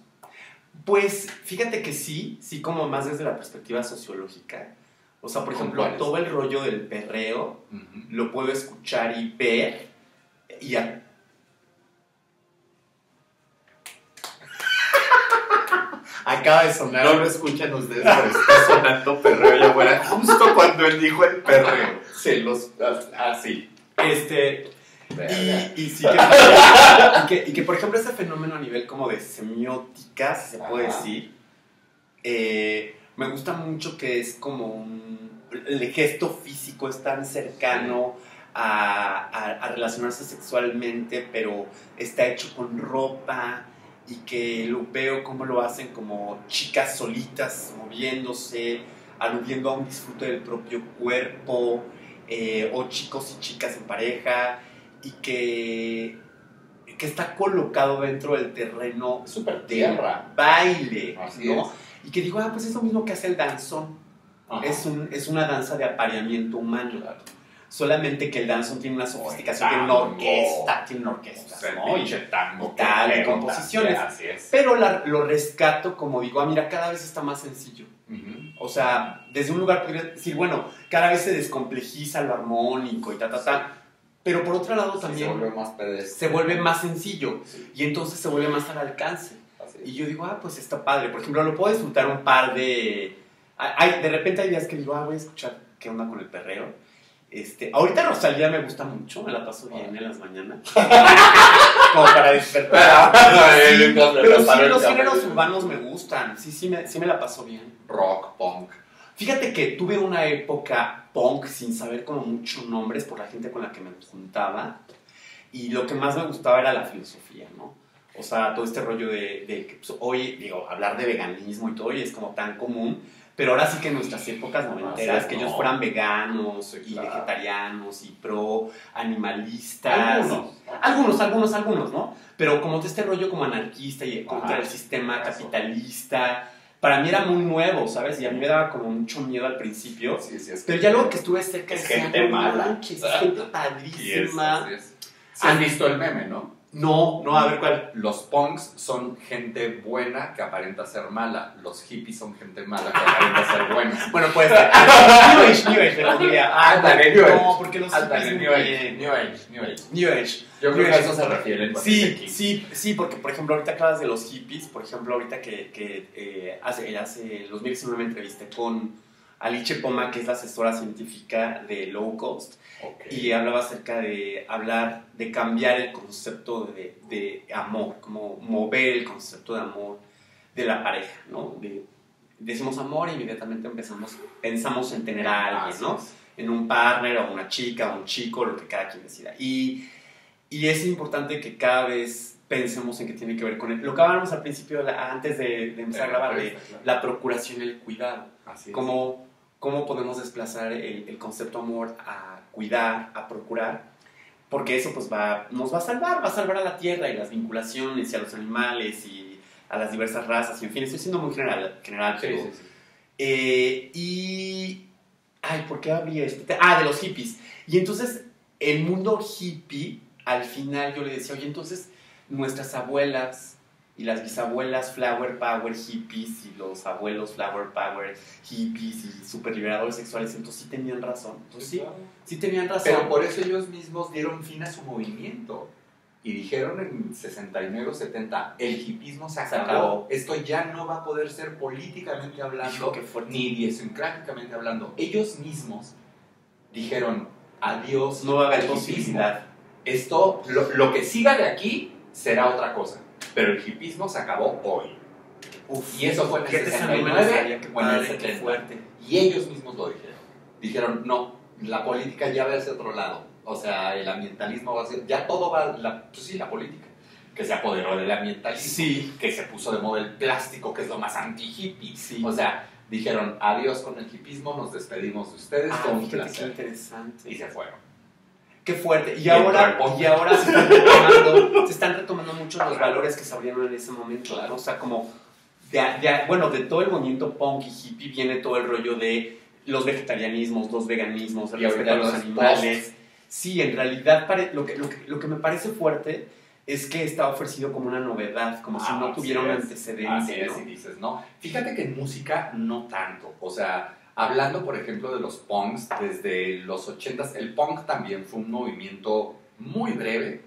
Pues fíjate que sí como más desde la perspectiva sociológica. O sea, por ejemplo, todo el rollo del perreo lo puedo escuchar y ver y acaba de sonar. No lo escuchan ustedes, pero está sonando perreo allá afuera. Justo cuando él dijo el perreo. Así. Y sí que por ejemplo ese fenómeno a nivel como de semiótica, si se puede decir, me gusta mucho que es como el gesto físico es tan cercano a relacionarse sexualmente, pero está hecho con ropa, y que lo veo como lo hacen como chicas solitas moviéndose, aludiendo a un disfrute del propio cuerpo, o chicos y chicas en pareja, y que está colocado dentro del terreno súper tierra baile, así ¿no? Es. Y que digo, pues es lo mismo que hace el danzón. Es una danza de apareamiento humano. Claro. Solamente que el danzón tiene una sofisticación, tiene una orquesta, ¿no? Y tal, y composiciones. Así es. Pero lo rescato como digo, mira, cada vez está más sencillo. O sea, desde un lugar podría decir, bueno, cada vez se descomplejiza lo armónico y pero por otro lado también se vuelve más sencillo, y entonces se vuelve más al alcance. Y yo digo, pues está padre. Por ejemplo, lo puedo disfrutar un par de... de repente hay días que digo, voy a escuchar qué onda con el perreo. Ahorita Rosalía me gusta mucho, me la paso bien en las mañanas. Como para despertar. Pero sí, los géneros urbanos me gustan. Sí me la paso bien. Rock, punk. Fíjate que tuve una época punk sin saber como muchos nombres por la gente con la que me juntaba, y lo que más me gustaba era la filosofía, ¿no? O sea, todo este rollo de que pues, hoy, digo, hablar de veganismo y todo, y es como tan común, pero ahora sí que en nuestras épocas noventeras, que ellos fueran veganos y vegetarianos y pro animalistas. Algunos, ¿no? Pero como este rollo como anarquista y contra el sistema capitalista, para mí era muy nuevo, ¿sabes? Y a mí me daba como mucho miedo al principio. Pero ya luego que estuve cerca es gente mala. Es gente padrísima. ¿Han visto el meme, no? No, a ver cuál. Los punks son gente buena que aparenta ser mala. Los hippies son gente mala que aparenta ser buena. Bueno, pues New Age, le pondría. New Age. No, porque los hippies New Age. Yo creo que a eso se refiere. Sí, porque por ejemplo ahorita hablas de los hippies. Por ejemplo ahorita que hace 2019 me entrevisté con Alice Poma, que es la asesora científica de Low Cost. Y hablaba acerca de cambiar el concepto de amor, como mover el concepto de amor de la pareja, ¿no? Decimos amor y inmediatamente pensamos en tener a alguien, ¿no? En un partner o una chica o un chico, lo que cada quien decida. Y es importante que cada vez pensemos en que tiene que ver con lo que hablábamos al principio, antes de empezar a grabar, de la procuración y el cuidado. ¿Cómo podemos desplazar el concepto amor a cuidar, a procurar? porque eso pues nos va a salvar a la tierra y las vinculaciones y a los animales y a las diversas razas, y en fin, estoy siendo muy general pero, Sí, sí, sí. Ay, ¿por qué abrí esto? De los hippies. Y entonces, el mundo hippie, al final yo le decía, oye, entonces, nuestras abuelas y las bisabuelas flower power hippies y los abuelos flower power hippies y super liberadores sexuales, entonces sí tenían razón. Entonces sí tenían razón. Pero por eso ellos mismos dieron fin a su movimiento. Y dijeron en 69 o 70, el hipismo se acabó. Esto ya no va a poder ser políticamente hablando, ni idiosincráticamente hablando. Ellos mismos dijeron, adiós. No va a haber posibilidad. Esto, lo que siga de aquí será otra cosa. Pero el hipismo se acabó hoy. Uf, y eso fue en el 69 o en el 70. Fuerte. Y ellos mismos lo dijeron. Dijeron, no, la política ya va hacia otro lado. O sea, el ambientalismo va a ser... Ya todo va... la política. Que se apoderó del ambientalismo. Sí. Que se puso de moda el plástico, que es lo más anti-hippie. Sí. O sea, dijeron, adiós con el hippismo, nos despedimos de ustedes. Fue un placer. Qué interesante. Y se fueron. Qué fuerte. Y ahora se están retomando mucho los valores que se abrieron en ese momento. Claro. O sea, como... de todo el movimiento punk y hippie viene todo el rollo de los vegetarianismos, los veganismos, el respeto a los animales. Sí, en realidad lo que me parece fuerte es que está ofrecido como una novedad, como si no tuviera un antecedente. Así es, y dices, ¿no? Fíjate que en música no tanto. O sea, hablando, por ejemplo, de los punks, desde los 80s, el punk también fue un movimiento muy breve.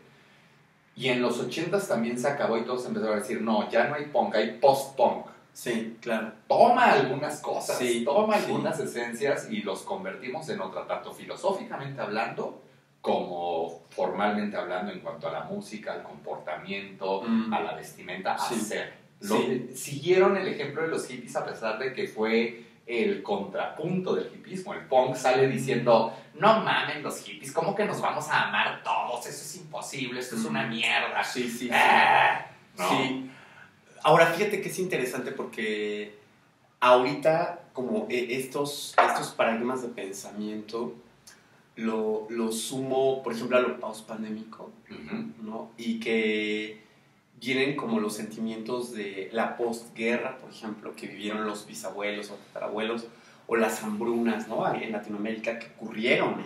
Y en los 80s también se acabó y todos empezaron a decir, no, ya no hay punk, hay post-punk. Sí, claro. Toma algunas cosas, sí, toma algunas esencias y los convertimos en otra, tanto filosóficamente hablando como formalmente hablando en cuanto a la música, al comportamiento, a la vestimenta, a ser. Siguieron el ejemplo de los hippies a pesar de que fue el contrapunto del hippismo. El punk sale diciendo, no mamen los hippies, ¿cómo que nos vamos a amar todos? Eso es imposible, esto es una mierda. Sí. ¿no? Sí. Ahora, fíjate que es interesante porque ahorita como estos paradigmas de pensamiento lo sumo, por ejemplo, a lo post-pandémico, ¿no? Y que vienen como los sentimientos de la postguerra, por ejemplo, que vivieron los bisabuelos o tatarabuelos, o las hambrunas, ¿no? En Latinoamérica que ocurrieron.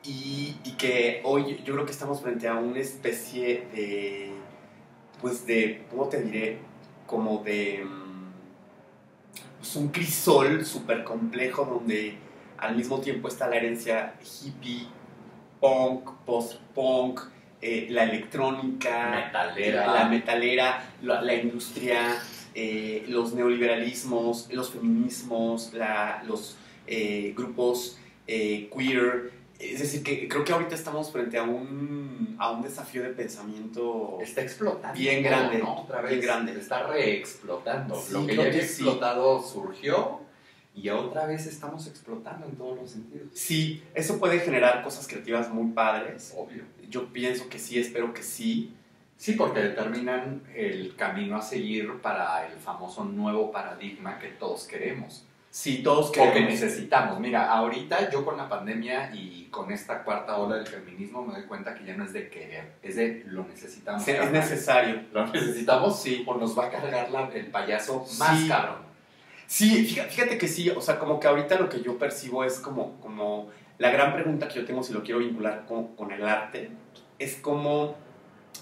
Y que hoy yo creo que estamos frente a una especie de, ¿cómo te diré? Como de pues un crisol súper complejo donde al mismo tiempo está la herencia hippie, punk, post-punk, la electrónica, la metalera, la industria, los neoliberalismos, los feminismos, los grupos queer. Es decir, que creo que ahorita estamos frente a un desafío de pensamiento. Está explotando. Bien grande, ¿no? Otra vez. Bien grande. Está reexplotando. Sí, lo que ya había explotado surgió y otra vez estamos explotando en todos los sentidos. Sí, eso puede generar cosas creativas muy padres. Obvio. Yo pienso que sí, espero que sí. Sí, porque determinan el camino a seguir para el famoso nuevo paradigma que todos queremos. Sí, todos queremos. O que necesitamos. Mira, ahorita yo con la pandemia y con esta cuarta ola del feminismo me doy cuenta que ya no es de querer, es de lo necesitamos. Sí, es necesario. Lo necesitamos, sí, o nos va a cargar el payaso más cabrón. Sí, fíjate que sí, o sea, como que ahorita lo que yo percibo es como la gran pregunta que yo tengo, si lo quiero vincular con el arte, es como, o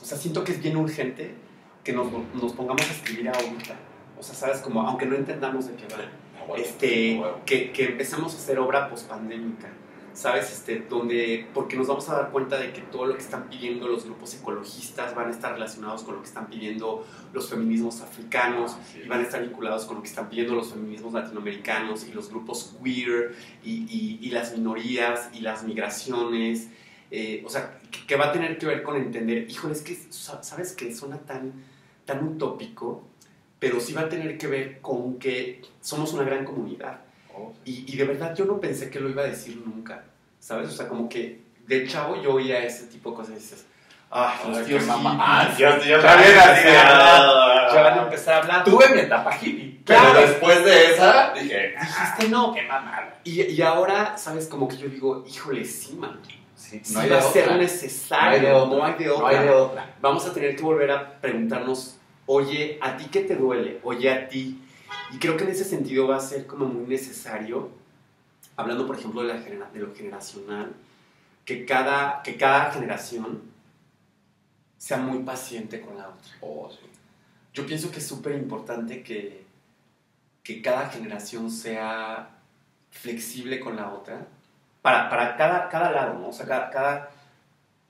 sea, siento que es bien urgente que nos pongamos a escribir ahorita. O sea, sabes, como aunque no entendamos de qué va. Que empecemos a hacer obra pospandémica, ¿sabes? Porque nos vamos a dar cuenta de que todo lo que están pidiendo los grupos ecologistas van a estar relacionados con lo que están pidiendo los feminismos africanos y van a estar vinculados con lo que están pidiendo los feminismos latinoamericanos y los grupos queer y las minorías y las migraciones. O sea, que va a tener que ver con entender, híjole, es que, ¿sabes qué? Suena tan utópico, pero sí va a tener que ver con que somos una gran comunidad. Y de verdad yo no pensé que lo iba a decir nunca, ¿sabes? O sea, como que de chavo yo oía ese tipo de cosas y dices, los tíos mamá. hippies, Ya van a empezar a hablar. Tuve mi etapa hippie. Claro. Pero después de esa, dije, dijiste no. qué mamada. Y ahora, ¿sabes? Como que yo digo, híjole, sí, man. Sí, Sí va a ser necesario, no hay de otra. No hay de otra. Vamos a tener que volver a preguntarnos, oye, ¿a ti qué te duele? Oye, ¿a ti? Y creo que en ese sentido va a ser como muy necesario, hablando por ejemplo de lo generacional, que cada generación sea muy paciente con la otra. Oh, sí. Yo pienso que es súper importante que cada generación sea flexible con la otra, para cada lado, ¿no? O sea,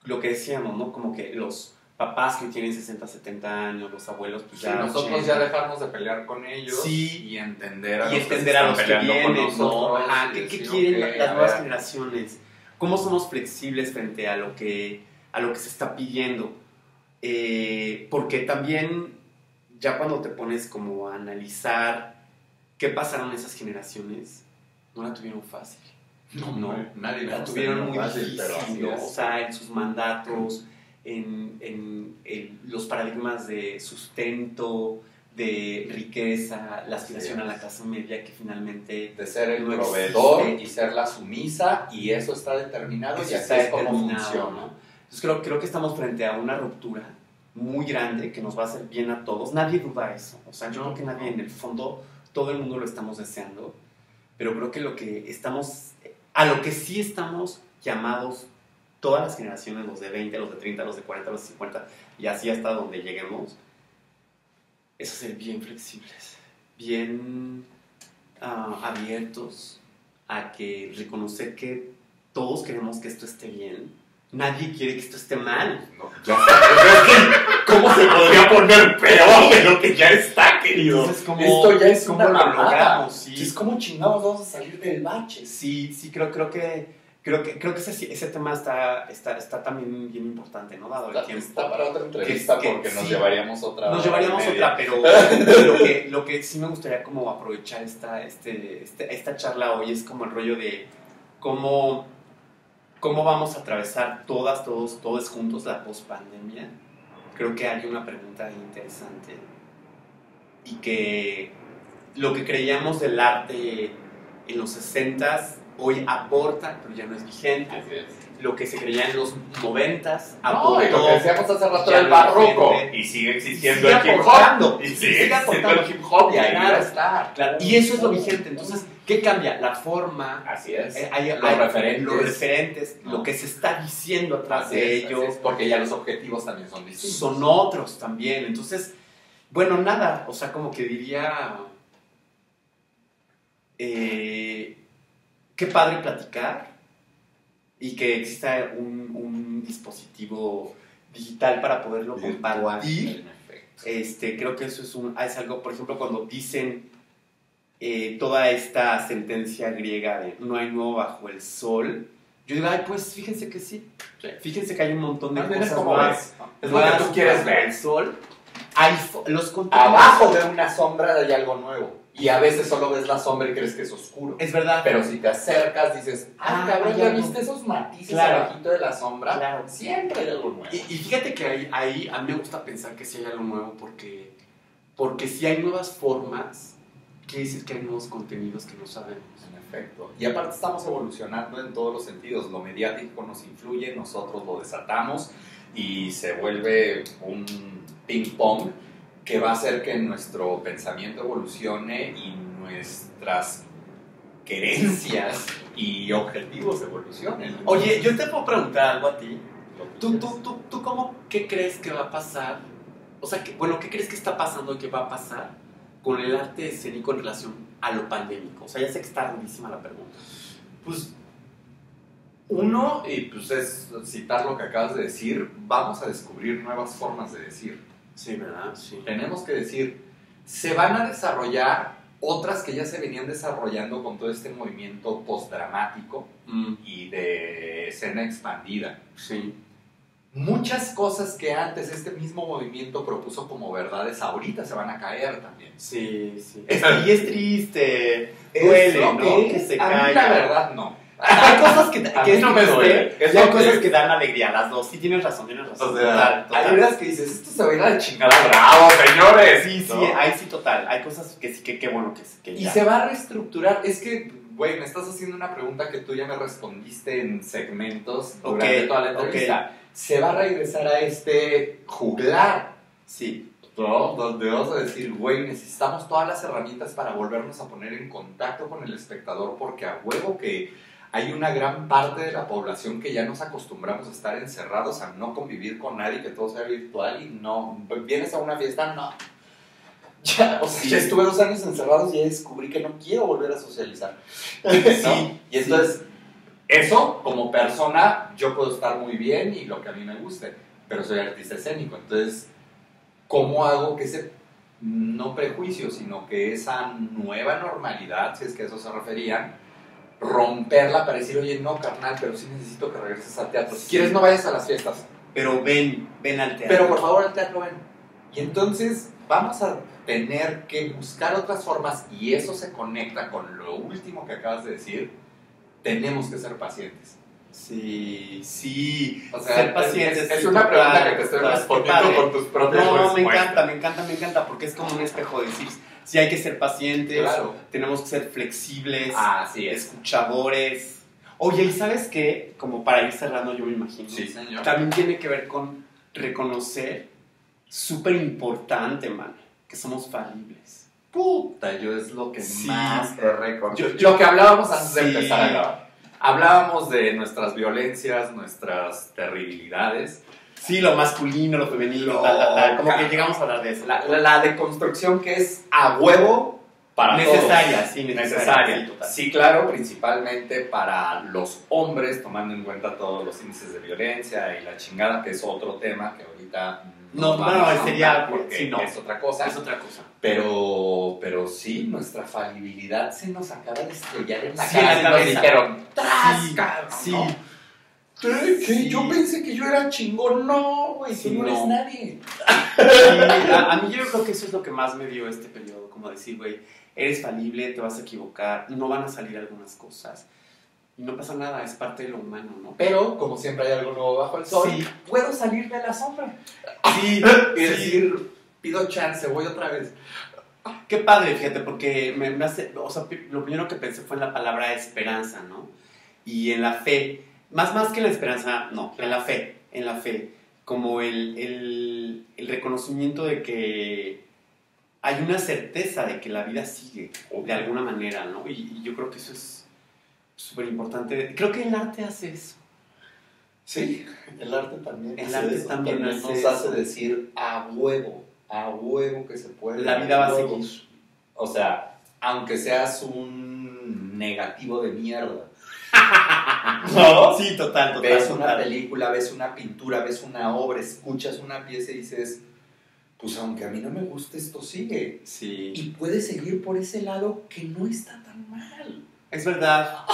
lo que decíamos, ¿no? Como que los papás que tienen 60, 70 años, los abuelos, pues ya... Sí, nosotros 80. ya dejamos de pelear con ellos Sí, y entender a y los que, entender a los que peleando con vienen, ¿no? nosotros. Ajá, Y ¿qué decir, quieren ok, las a nuevas ver. generaciones? ¿Cómo somos flexibles frente a lo que se está pidiendo? Porque también, ya cuando te pones como a analizar qué pasaron esas generaciones, no la tuvieron fácil. No, nadie la nos tuvieron tenía muy fácil, difícil, pero así ¿no? es. O sea, en sus mandatos, en los paradigmas de sustento, de riqueza, la aspiración a la clase media que finalmente... De ser el no proveedor existe. y ser la sumisa, y eso está determinado Eso y así está es como determinado, funciona. ¿no? Entonces creo que estamos frente a una ruptura muy grande que nos va a hacer bien a todos. Nadie duda eso. O sea, yo creo que nadie en el fondo, todo el mundo lo estamos deseando, pero creo que a lo que sí estamos llamados todas las generaciones, los de 20, los de 30, los de 40, los de 50, y así hasta donde lleguemos, es a ser bien flexibles, bien abiertos a que reconocer que todos queremos que esto esté bien. Nadie quiere que esto esté mal. No, ya está. Pero es que, ¿cómo se podría poner peor de lo que ya está, querido? Entonces, Esto ya es ¿cómo una lo mamada. logramos? Sí. Es como chingados vamos a salir del bache. Sí, creo que ese tema está también bien importante, ¿no? Dado el tiempo. Está para otra entrevista porque nos sí, llevaríamos otra. Nos llevaríamos media. otra, pero lo que sí me gustaría como aprovechar esta charla hoy es como el rollo de cómo vamos a atravesar todos juntos la pospandemia. Creo que hay una pregunta interesante y que lo que creíamos del arte en los 60s hoy aporta, pero ya no es vigente. Así es. Lo que se creía en los 90s No, aportó. y lo que decíamos hace rato ya era el no es barroco. vigente. Y sigue existiendo Sigue el hip aportando. hop. Y Sigue sigue existiendo aportando. el hip hop. Y ahí va Claro. a estar. Claro, y eso es lo vigente. Entonces, ¿qué cambia? La forma. Así es. Hay los referentes, ¿no? lo que se está diciendo atrás Así de es, ellos. así es, porque ya los objetivos también son distintos. Son otros también. Entonces, bueno, nada, o sea, como que diría, qué padre platicar y que exista un dispositivo digital para poderlo compartir. Creo que eso es algo, por ejemplo, cuando dicen toda esta sentencia griega de no hay nuevo bajo el sol, yo digo, ay, pues fíjense que sí. Fíjense que hay un montón de cosas como más. es lo que tú quieres bajo el ver. sol. Hay los contenidos. Abajo de una sombra hay algo nuevo. Y a veces solo ves la sombra y crees que es oscuro. Es verdad. Pero si te acercas dices, cabrón, hay ¿ya algo. viste esos matices Claro. abajito de la sombra? Claro. Siempre hay algo nuevo. Y fíjate que ahí a mí me gusta pensar que sí hay algo nuevo porque si hay nuevas formas, quiere decir que hay nuevos contenidos que no sabemos. En efecto. Y aparte estamos evolucionando en todos los sentidos. Lo mediático nos influye, nosotros lo desatamos y se vuelve un ping-pong que va a hacer que nuestro pensamiento evolucione y nuestras querencias y objetivos evolucionen. Oye, yo te puedo preguntar algo a ti. Lo que ¿Tú qué crees que va a pasar? O sea, ¿qué crees que está pasando y qué va a pasar con el arte escénico en relación a lo pandémico? O sea, ya sé que está rudísima la pregunta. Pues, uno, y pues es citar lo que acabas de decir, vamos a descubrir nuevas formas de decir. Sí, ¿verdad? Sí. Tenemos que decir, se van a desarrollar otras que ya se venían desarrollando con todo este movimiento postdramático y de escena expandida. Sí. Muchas cosas que antes este mismo movimiento propuso como verdades, ahorita se van a caer también. Sí. Y es triste. Duele, Eso ¿no? que Que se a mí caiga. la verdad no. Hay cosas que A mí no me duele. y hay cosas que dan alegría, las dos. Sí, tienes razón. O sea, hay veces que dices, esto se va a ir a la chingada bravo, señores. Sí, ¿no? ahí sí, total. Hay cosas que sí, que qué bueno que Y ya. se va a reestructurar. Es que, güey, me estás haciendo una pregunta que tú ya me respondiste en segmentos durante toda la entrevista. Se va a regresar a este juglar. Sí. ¿No? Donde vamos a decir, güey, necesitamos todas las herramientas para volvernos a poner en contacto con el espectador, porque a huevo que hay una gran parte de la población que ya nos acostumbramos a estar encerrados, a no convivir con nadie, que todo sea virtual y no, vienes a una fiesta, no. Ya, o sea, ya estuve 2 años encerrados y ya descubrí que no quiero volver a socializar. ¿No? Y entonces, eso, como persona, yo puedo estar muy bien y lo que a mí me guste, pero soy artista escénico, entonces, ¿cómo hago que ese, no prejuicio, sino que esa nueva normalidad, si es que a eso se referían, romperla para decir, oye, no, carnal, pero sí necesito que regreses al teatro. Si quieres, no vayas a las fiestas. Pero ven al teatro. Pero por favor, al teatro ven. Y entonces vamos a tener que buscar otras formas, y eso se conecta con lo último que acabas de decir. Tenemos que ser pacientes. Sí. O sea, ser pacientes. es una pregunta que te estoy respondiendo con tus propias respuestas. Me encanta, porque es como un espejo de decir, sí hay que ser pacientes, claro. Tenemos que ser flexibles, así es. Escuchadores. Oye, ¿y sabes qué? Como para ir cerrando, yo me imagino. Sí, señor. También tiene que ver con reconocer, súper importante, man, que somos falibles. Puta, yo es lo que Sí. más he recordado. Lo que hablábamos antes de empezar a grabar. Hablábamos de nuestras violencias, nuestras terribilidades. Sí, lo masculino, lo femenino, como que llegamos a hablar de eso. La deconstrucción que es a huevo para necesaria, todos. sí, Necesaria. Sí, total. Sí, claro, principalmente para los hombres, tomando en cuenta todos los índices de violencia y la chingada, que es otro tema que ahorita no sería porque sí, no. es otra cosa. Es otra cosa. Pero sí, nuestra falibilidad se nos acaba de estrellar en la Sí, en la cara. Y nos cabeza. dijeron, Sí, cabrón, sí. ¿no? ¿Qué? Sí. Yo pensé que yo era chingón. No, güey, Sí, tú no eres no. nadie. Sí, a mí yo creo que eso es lo que más me dio este periodo, como decir, güey, eres falible, te vas a equivocar, no van a salir algunas cosas. Y no pasa nada, es parte de lo humano, ¿no? Pero, como siempre hay algo nuevo bajo el sol, Sí. puedo salir de la sombra. Sí, Y decir, pido chance, voy otra vez. Qué padre, fíjate, porque me hace, o sea, lo primero que pensé fue en la palabra esperanza, ¿no? Y en la fe, más que en la esperanza, no, en la fe, como el reconocimiento de que hay una certeza de que la vida sigue, de alguna manera, ¿no? Y yo creo que eso es súper importante. Creo que el arte hace eso. Sí, el arte también. El arte también hace nos eso. hace decir a huevo que se puede. La vida va a Luego, seguir. O sea, aunque seas un negativo de mierda. ¿No? Sí, total. Ves una película, ves una pintura, ves una obra, escuchas una pieza y dices, pues aunque a mí no me guste, esto sigue. Sí. Y puedes seguir por ese lado que no está tan mal. Es verdad.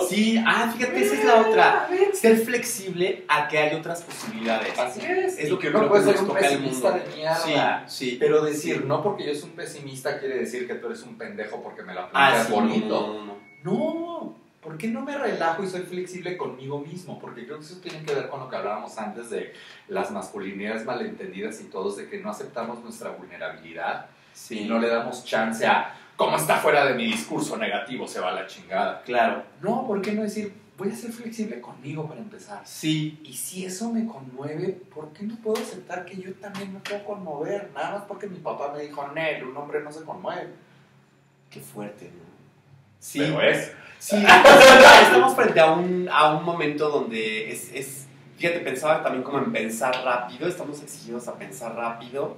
Sí, fíjate, esa es la otra. Ser flexible a que hay otras posibilidades. Así es. Es lo que uno creo puede que ser nos un toca el pesimista mundo. de mierda. Sí. Pero decir, no porque yo soy un pesimista quiere decir que tú eres un pendejo porque me la planteas Sí, bonito. no. No, ¿por qué no me relajo y soy flexible conmigo mismo? Porque creo que eso tiene que ver con lo que hablábamos antes de las masculinidades malentendidas y todos, de que no aceptamos nuestra vulnerabilidad Sí. y no le damos chance a, como está fuera de mi discurso negativo, se va a la chingada. Claro. No, ¿por qué no decir, voy a ser flexible conmigo para empezar? Sí. Y si eso me conmueve, ¿por qué no puedo aceptar que yo también me puedo conmover? Nada más porque mi papá me dijo, Nel, un hombre no se conmueve. Qué fuerte, ¿no? Sí. Pero es. Sí, estamos frente a un momento donde es... Fíjate, pensaba también como en pensar rápido. Estamos exigidos a pensar rápido.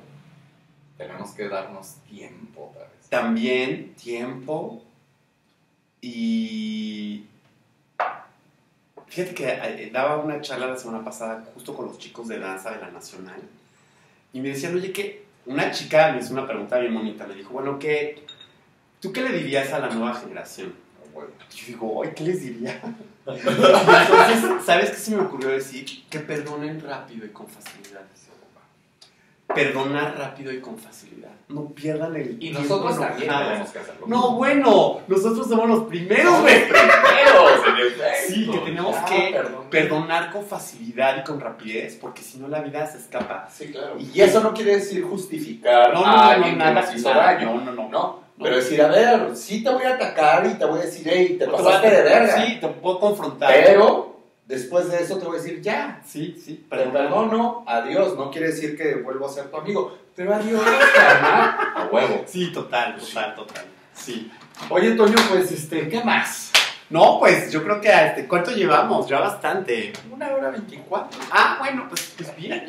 Tenemos que darnos tiempo otra vez. También tiempo. Y... Fíjate que daba una charla la semana pasada justo con los chicos de danza de la Nacional. Y me decían, oye, que una chica me hizo una pregunta bien bonita. Me dijo, bueno, ¿tú qué le dirías a la nueva generación? Yo digo, ay, ¿qué les diría? Y entonces, ¿sabes qué se me ocurrió decir? Que perdonen rápido y con facilidad. perdonar rápido y con facilidad. No pierdan el Y tiempo nosotros también enojados. tenemos que hacerlo. No, bueno, nosotros somos los primeros, Somos güey. primeros, en efecto. Sí, que tenemos Ya, que perdón. perdonar con facilidad y con rapidez, porque si no la vida se escapa. Sí, claro. Y eso no quiere decir justificar No, a alguien que nada, nos hizo daño. no. Pero decir, a ver, sí te voy a atacar y te voy a decir, hey, te No pasaste de verga. Sí, te puedo confrontar. Pero después de eso te voy a decir, ya, Sí, te perdono, adiós. No quiere decir que vuelvo a ser tu amigo, pero adiós, carnal. A huevo. Sí, total. Sí. Oye, Toño, pues, ¿qué más? No, pues yo creo que ¿cuánto llevamos? Ya bastante. 1:24. Ah, bueno, pues bien.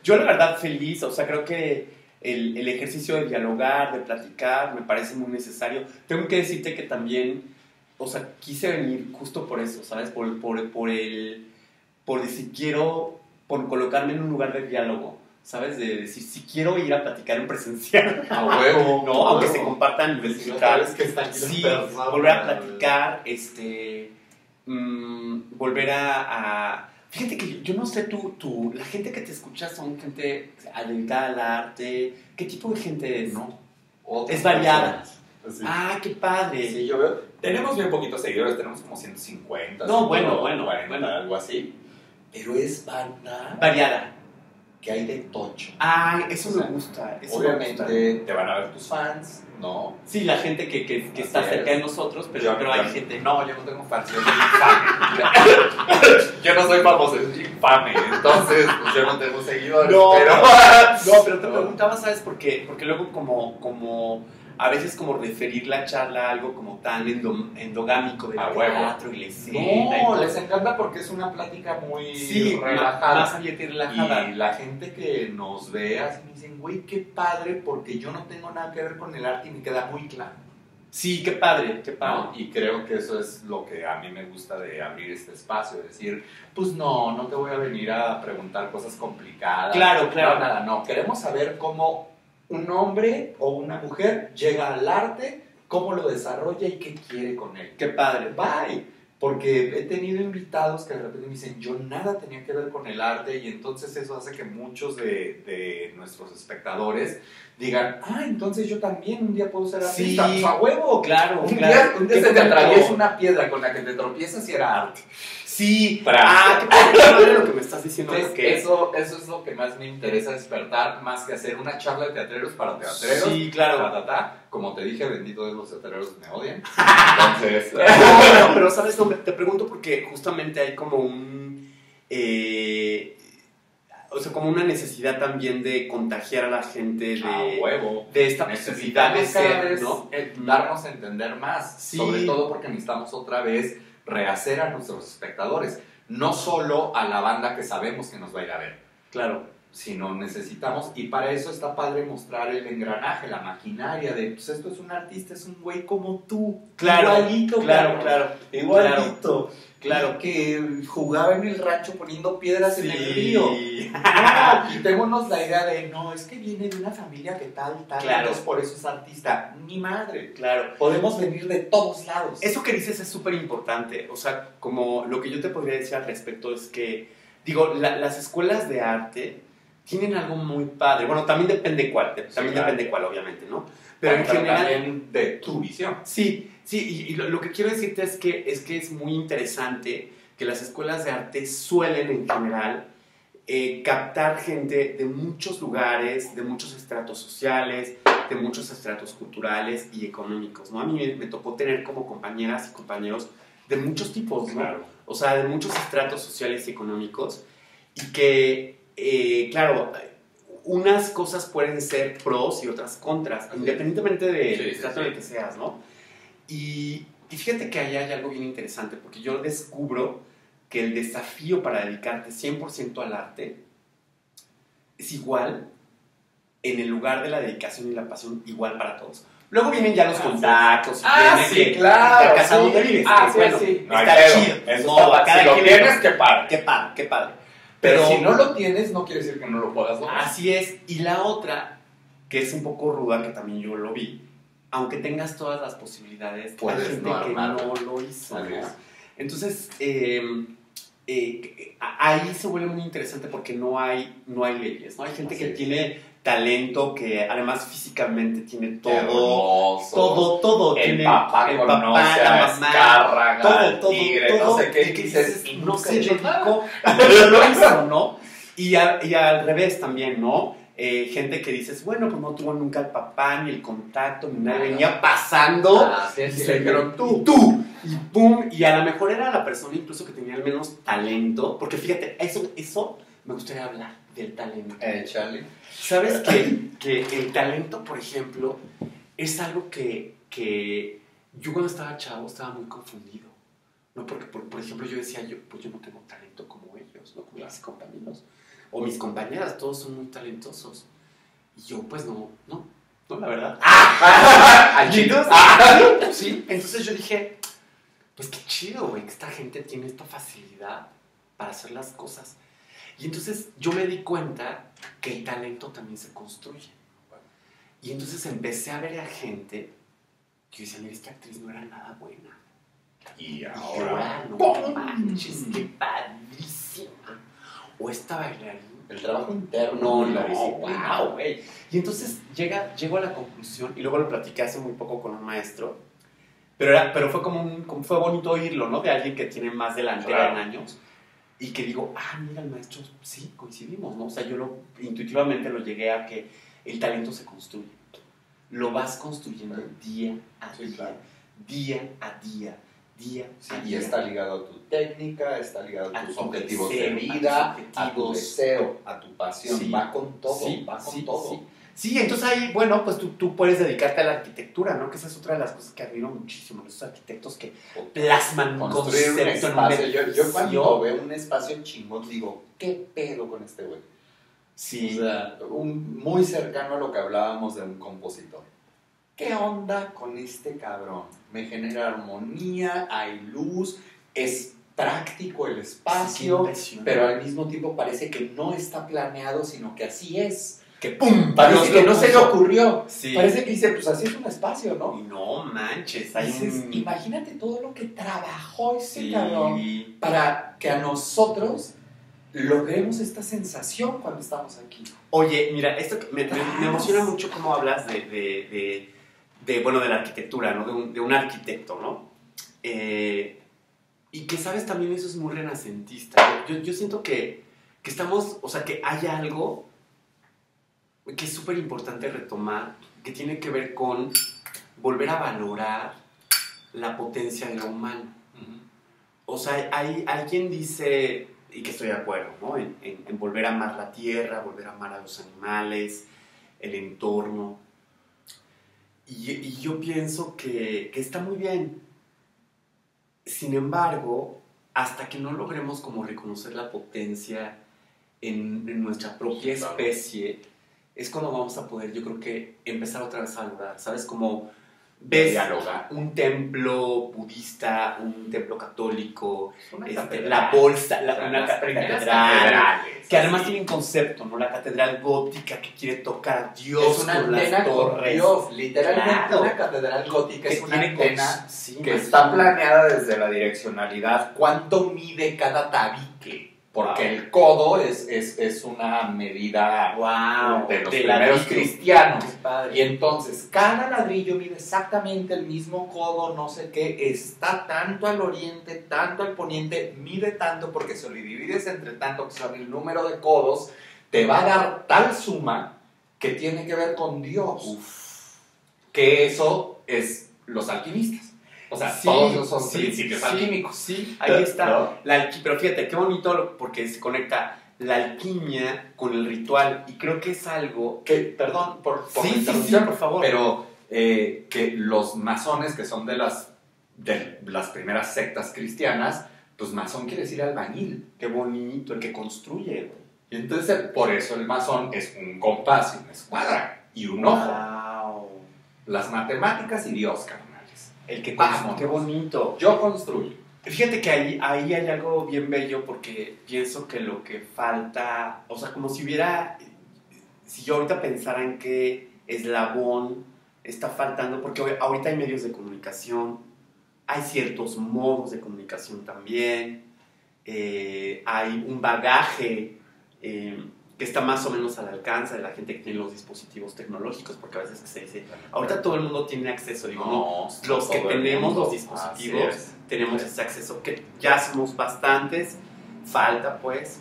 Yo la verdad feliz, o sea, creo que el ejercicio de dialogar, de platicar, me parece muy necesario. Tengo que decirte que también, o sea, quise venir justo por eso, ¿sabes? Por decir, por colocarme en un lugar de diálogo, ¿sabes? De decir, si quiero ir a platicar en presencial. A huevo. No, aunque se comparta a nivel digital. Que está aquí Sí, en persona. volver a platicar, volver a... Fíjate que yo no sé, la gente que te escucha son gente dedicada al arte. ¿Qué tipo de gente es? No. Es variada. Personas. Sí. Ah, qué padre. Sí, yo veo. Tenemos bien poquitos seguidores, tenemos como 150. No, 140, bueno. algo así. Pero es banda Variada. que hay de tocho. Ah, eso O sea, me gusta. Eso Obviamente me gusta. te van a ver tus fans, ¿no? Sí, la gente que está Así cerca es. de nosotros, pero hay gente... No, yo no tengo fans, yo soy infame. Yo no soy famoso, soy infame. Entonces, pues yo no tengo seguidores. No, pero... No, pero te preguntaba, ¿sabes por qué? Porque luego como a veces como referir la charla a algo como tan endogámico del A huevo. teatro y la escena y No, todo. les encanta porque es una plática muy Sí, relajada. más abierta y relajada. Y la gente que nos ve así me dicen, güey, qué padre, porque yo no tengo nada que ver con el arte y me queda muy claro. Sí, qué padre. ¿No? Y creo que eso es lo que a mí me gusta de abrir este espacio, decir, pues no te voy a venir a preguntar cosas complicadas. Claro. No, nada, no. Queremos saber cómo un hombre o una mujer llega al arte, cómo lo desarrolla y qué quiere con él. Qué padre. Bye. Porque he tenido invitados que de repente me dicen, yo nada tenía que ver con el arte, y entonces eso hace que muchos de nuestros espectadores digan, entonces yo también un día puedo ser artista. Sí, Pues, ¡a huevo! Claro, Un claro. día se te atraviesa una piedra con la que te tropiezas y era arte. Sí. Para- Qué padre lo que me estás diciendo. Entonces, porque eso es lo que más me interesa despertar, más que hacer una charla de teatreros para teatreros. Sí, claro. Como te dije, bendito Dios, los teatreros me odian. Entonces... No, pero sabes, no, te pregunto porque justamente hay como o sea, como una necesidad también de contagiar a la gente huevo. de esta posibilidad Necesitamos de cada ser, vez ¿no? darnos a entender más, Sí. sobre todo porque necesitamos otra vez rehacer a nuestros espectadores, no solo a la banda que sabemos que nos va a ir a ver, Claro. sino necesitamos, y para eso está padre mostrar el engranaje, la maquinaria de, pues esto es un artista, es un güey como tú, Claro, igualito, claro. igualito, Claro. que jugaba en el rancho poniendo piedras en el Sí. río. No, quitémonos la idea de, no, es que viene de una familia que tal, Claro. entonces por eso es artista. Ni madre. Claro. Podemos venir de todos lados. Eso que dices es súper importante. O sea, como lo que yo te podría decir al respecto es que, digo, las escuelas de arte tienen algo muy padre. Bueno, también depende cuál, claro. depende cuál, obviamente, ¿no? Pero en Pero general... también de tu visión. Sí, y lo que quiero decirte es que es muy interesante que las escuelas de arte suelen en general captar gente de muchos lugares, de muchos estratos sociales, de muchos estratos culturales y económicos, ¿no? A mí me tocó tener como compañeras y compañeros de muchos tipos, ¿no? Claro. O sea, de muchos estratos sociales y económicos, y que, claro, unas cosas pueden ser pros y otras contras, Así independientemente del Sí, sí, estrato en el que seas, ¿no? Y fíjate que ahí hay algo bien interesante, porque yo descubro que el desafío para dedicarte 100% al arte es igual en el lugar de la dedicación y la pasión, igual para todos. Luego vienen ya los contactos. Y viene sí, que claro. la casa donde vives. que, bueno, No hay está pedo. chido. Eso No, está- cada si lo quien- tienes, qué padre. Qué padre. Pero si no lo tienes, no quiere decir que no lo puedas lograr. Así es. Y la otra, que es un poco ruda, que también yo lo vi, aunque tengas todas las posibilidades, Puedes hay gente no que armarlo. no lo hizo, Así ¿no? es. Entonces, ahí se vuelve muy interesante porque no hay leyes, ¿no? Hay gente que tiene talento, que además físicamente tiene todo. El papá conoce a Azcárraga, todo, Tigre, no sé qué, y dices, no se dedicó, lo hizo, ¿no? Y al revés también, ¿no? Gente que dices, bueno, pues no tuvo nunca el papá, ni el contacto, ni nada, venía pasando, sí, y se dijeron, tú, y pum, y a lo mejor era la persona incluso que tenía el menos talento, porque fíjate, eso me gustaría hablar del talento. Charlie. ¿Sabes que el talento, por ejemplo, es algo que yo cuando estaba chavo estaba muy confundido? ¿No? Porque, por ejemplo, yo decía, pues yo no tengo talento como ellos, ¿no? Como mis compañeros. O mis compañeras, todos son muy talentosos. Y yo, pues no, la verdad. Sí, entonces yo dije, pues qué chido, güey, que esta gente tiene esta facilidad para hacer las cosas. Y entonces yo me di cuenta que el talento también se construye. Y entonces empecé a ver a gente que yo decía, mira, esta actriz no era nada buena. Y ahora no manches, qué padrísima. O esta bailarina. El trabajo interno, la disciplina. Wow, güey. Y entonces llego a la conclusión, y luego lo platiqué hace muy poco con un maestro, pero fue fue bonito oírlo, ¿no? De alguien que tiene más delantera en años. Y que digo, mira, el maestro, sí, coincidimos, ¿no? O sea, yo intuitivamente lo llegué a que el talento se construye. Lo vas construyendo día a día. Y está ligado a tu técnica, está ligado a tus objetivos de vida, a tu deseo, a tu pasión. Sí, va con todo, todo. Sí, entonces ahí, bueno, pues tú puedes dedicarte a la arquitectura, ¿no? Que esa es otra de las cosas que admiro muchísimo, esos arquitectos que plasman construir un espacio. Yo cuando veo un espacio chingón digo, ¿qué pedo con este güey? Sí. O sea, muy cercano a lo que hablábamos de un compositor. ¿Qué onda con este cabrón? Me genera armonía, hay luz, es práctico el espacio, pero al mismo tiempo parece que no está planeado, sino que así es. Que ¡pum! Parece que no se le ocurrió. Sí. Parece que dice, pues así es un espacio, ¿no? Y no manches. Imagínate todo lo que trabajó ese cabrón para que a nosotros logremos esta sensación cuando estamos aquí. Oye, mira, esto me emociona mucho cómo hablas de la arquitectura, ¿no? De un arquitecto, ¿no? Y que, ¿sabes? También eso es muy renacentista. Yo siento que estamos, o sea, que hay algo que es súper importante retomar, que tiene que ver con volver a valorar la potencia de lo humano. O sea, hay quien dice, y que estoy de acuerdo, ¿no? En volver a amar la tierra, volver a amar a los animales, el entorno. Y yo pienso que está muy bien. Sin embargo, hasta que no logremos como reconocer la potencia en nuestra propia especie, es cuando vamos a poder, yo creo que, empezar otra vez a valorar, ¿sabes? Como ves un templo budista, un templo católico, la bolsa, una catedral, que además tiene un concepto, ¿no? La catedral gótica que quiere tocar a Dios, es una con antena las torres. Dios, literalmente una catedral gótica es una antena que está planeada desde la direccionalidad. ¿Cuánto mide cada tabique? Porque el codo es una medida de los primeros cristianos. Y entonces, cada ladrillo mide exactamente el mismo codo, no sé qué, está tanto al oriente, tanto al poniente, mide tanto porque si lo divides entre tanto, que son el número de codos, te va a dar tal suma que tiene que ver con Dios. Que eso es los alquimistas. O sea, todos esos son principios alquímicos. Sí, ahí está. ¿No? Pero fíjate, qué bonito porque se conecta la alquimia con el ritual. Y creo que es algo que, perdón por la interrupción, por favor. Pero que los masones, que son de las primeras sectas cristianas, pues masón quiere decir albañil. Qué bonito, el que construye. Y entonces, por eso el masón es un compás y una escuadra y un ojo. Las matemáticas y Dios, carnal. El que construye, qué bonito. Yo construyo. Fíjate que ahí hay algo bien bello porque pienso que lo que falta, o sea, como si yo ahorita pensara en qué eslabón está faltando, porque ahorita hay medios de comunicación, hay ciertos modos de comunicación también, hay un bagaje que está más o menos al alcance de la gente que tiene los dispositivos tecnológicos, porque a veces se dice, ahorita todo el mundo tiene acceso, digo, no, los que tenemos los dispositivos tenemos ese acceso, que ya somos bastantes, falta pues,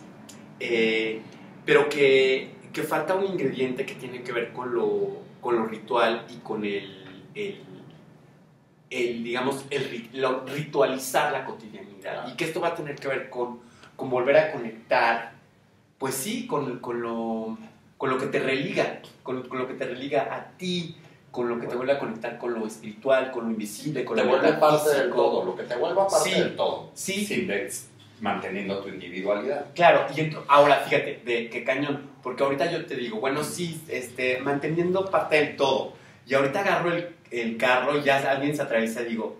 pero que falta un ingrediente que tiene que ver con lo ritual y con lo ritualizar la cotidianidad, y que esto va a tener que ver con volver a conectar, pues sí, con lo que te religa, con lo que te religa a ti, con lo que te vuelve a conectar con lo espiritual, con lo invisible, con te lo vuelve parte metafísico. del todo, lo que te vuelva parte Sí, del todo. sí. Sin manteniendo tu individualidad. Claro, y ahora fíjate, de qué cañón, porque ahorita yo te digo, bueno, sí, manteniendo parte del todo, y ahorita agarro el carro y ya alguien se atraviesa y digo,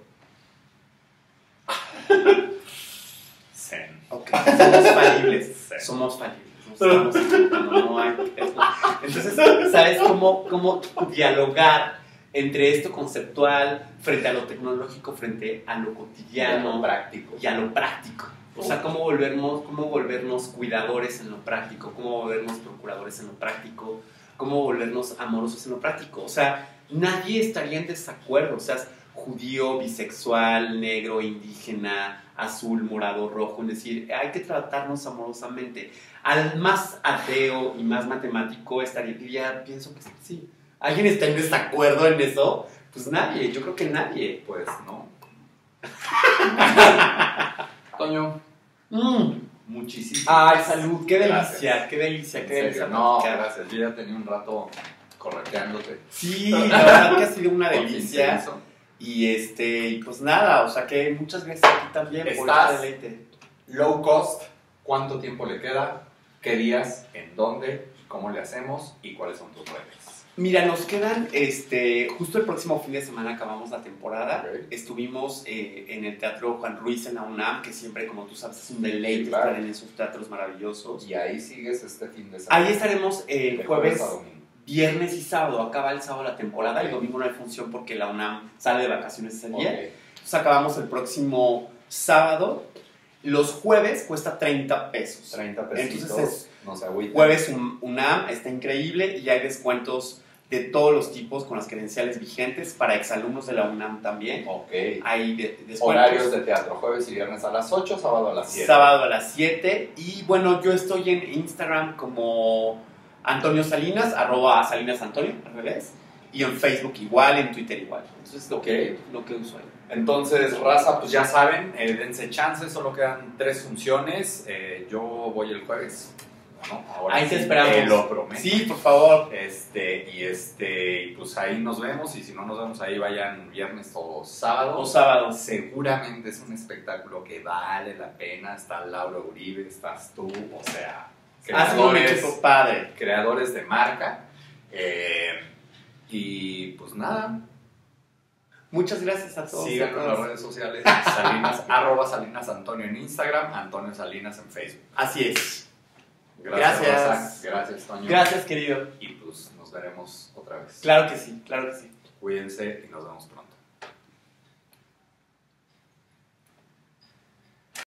Zen. ok, somos falibles, Sí. somos falibles. No hay, entonces, ¿sabes cómo dialogar entre esto conceptual frente a lo tecnológico, frente a lo cotidiano práctico? y a lo práctico? O sea, cómo volvernos cuidadores en lo práctico, cómo volvernos procuradores en lo práctico, cómo volvernos amorosos en lo práctico. O sea, nadie estaría en desacuerdo. O sea, judío, bisexual, negro, indígena, azul, morado, rojo, en decir, hay que tratarnos amorosamente. Al más ateo y más matemático pienso que sí. ¿Alguien está en desacuerdo en eso? Pues nadie, yo creo que nadie. Pues no. Toño, muchísimo. Ay, salud, qué delicia, Gracias. qué delicia, ¿En qué serio? delicia. No, platicar. gracias. Yo ya tenía un rato correteándote. Sí, la verdad que ha sido una Por delicia. fin se hizo. Y pues nada, o sea que muchas gracias a ti también por Estás- este deleite. Low cost, ¿cuánto tiempo le queda? ¿Qué días? ¿En dónde? ¿Cómo le hacemos? ¿Y cuáles son tus redes? Mira, nos quedan, justo el próximo fin de semana acabamos la temporada. Ok. Estuvimos en el Teatro Juan Ruiz en la UNAM, que siempre, como tú sabes, es un deleite Sí, claro. estar en esos teatros maravillosos. Y ahí sigues este fin de semana. Ahí estaremos el De jueves, a domingo. viernes y sábado. Acaba el sábado la temporada, Ok. el domingo no hay función porque la UNAM sale de vacaciones ese día. Ok. Entonces acabamos el próximo sábado. Los jueves cuesta 30 pesos. 30 pesitos. Entonces no se agüiten. Jueves UNAM está increíble y hay descuentos de todos los tipos con las credenciales vigentes para exalumnos de la UNAM también. Ok. Hay descuentos. Horarios de teatro, jueves y viernes a las 8, sábado a las 7. Sábado a las 7. Y bueno, yo estoy en Instagram como Antonio Salinas, @SalinasAntonio, al revés. Y en Facebook igual, en Twitter igual. Eso es lo que uso ahí. Entonces, raza, pues ya saben, dense chance, solo quedan 3 funciones. Yo voy el jueves. Bueno, ahora Ahí sí, te esperamos. te lo prometo. Sí, por favor. Y pues ahí nos vemos. Y si no nos vemos ahí, vayan viernes o sábado. O sábado. Seguramente es un espectáculo que vale la pena. Está Laura Uribe, estás tú, o sea, Haz un equipo padre. creadores de marca. Y pues nada, Muchas gracias a todos. sigan a en todas. las redes sociales. Salinas, @Salinas Antonio en Instagram, Antonio Salinas en Facebook. Así es. Gracias. Gracias. Rosa. Gracias, Toño. Gracias, querido. Y pues nos veremos otra vez. Claro que sí, claro que sí. Cuídense y nos vemos pronto.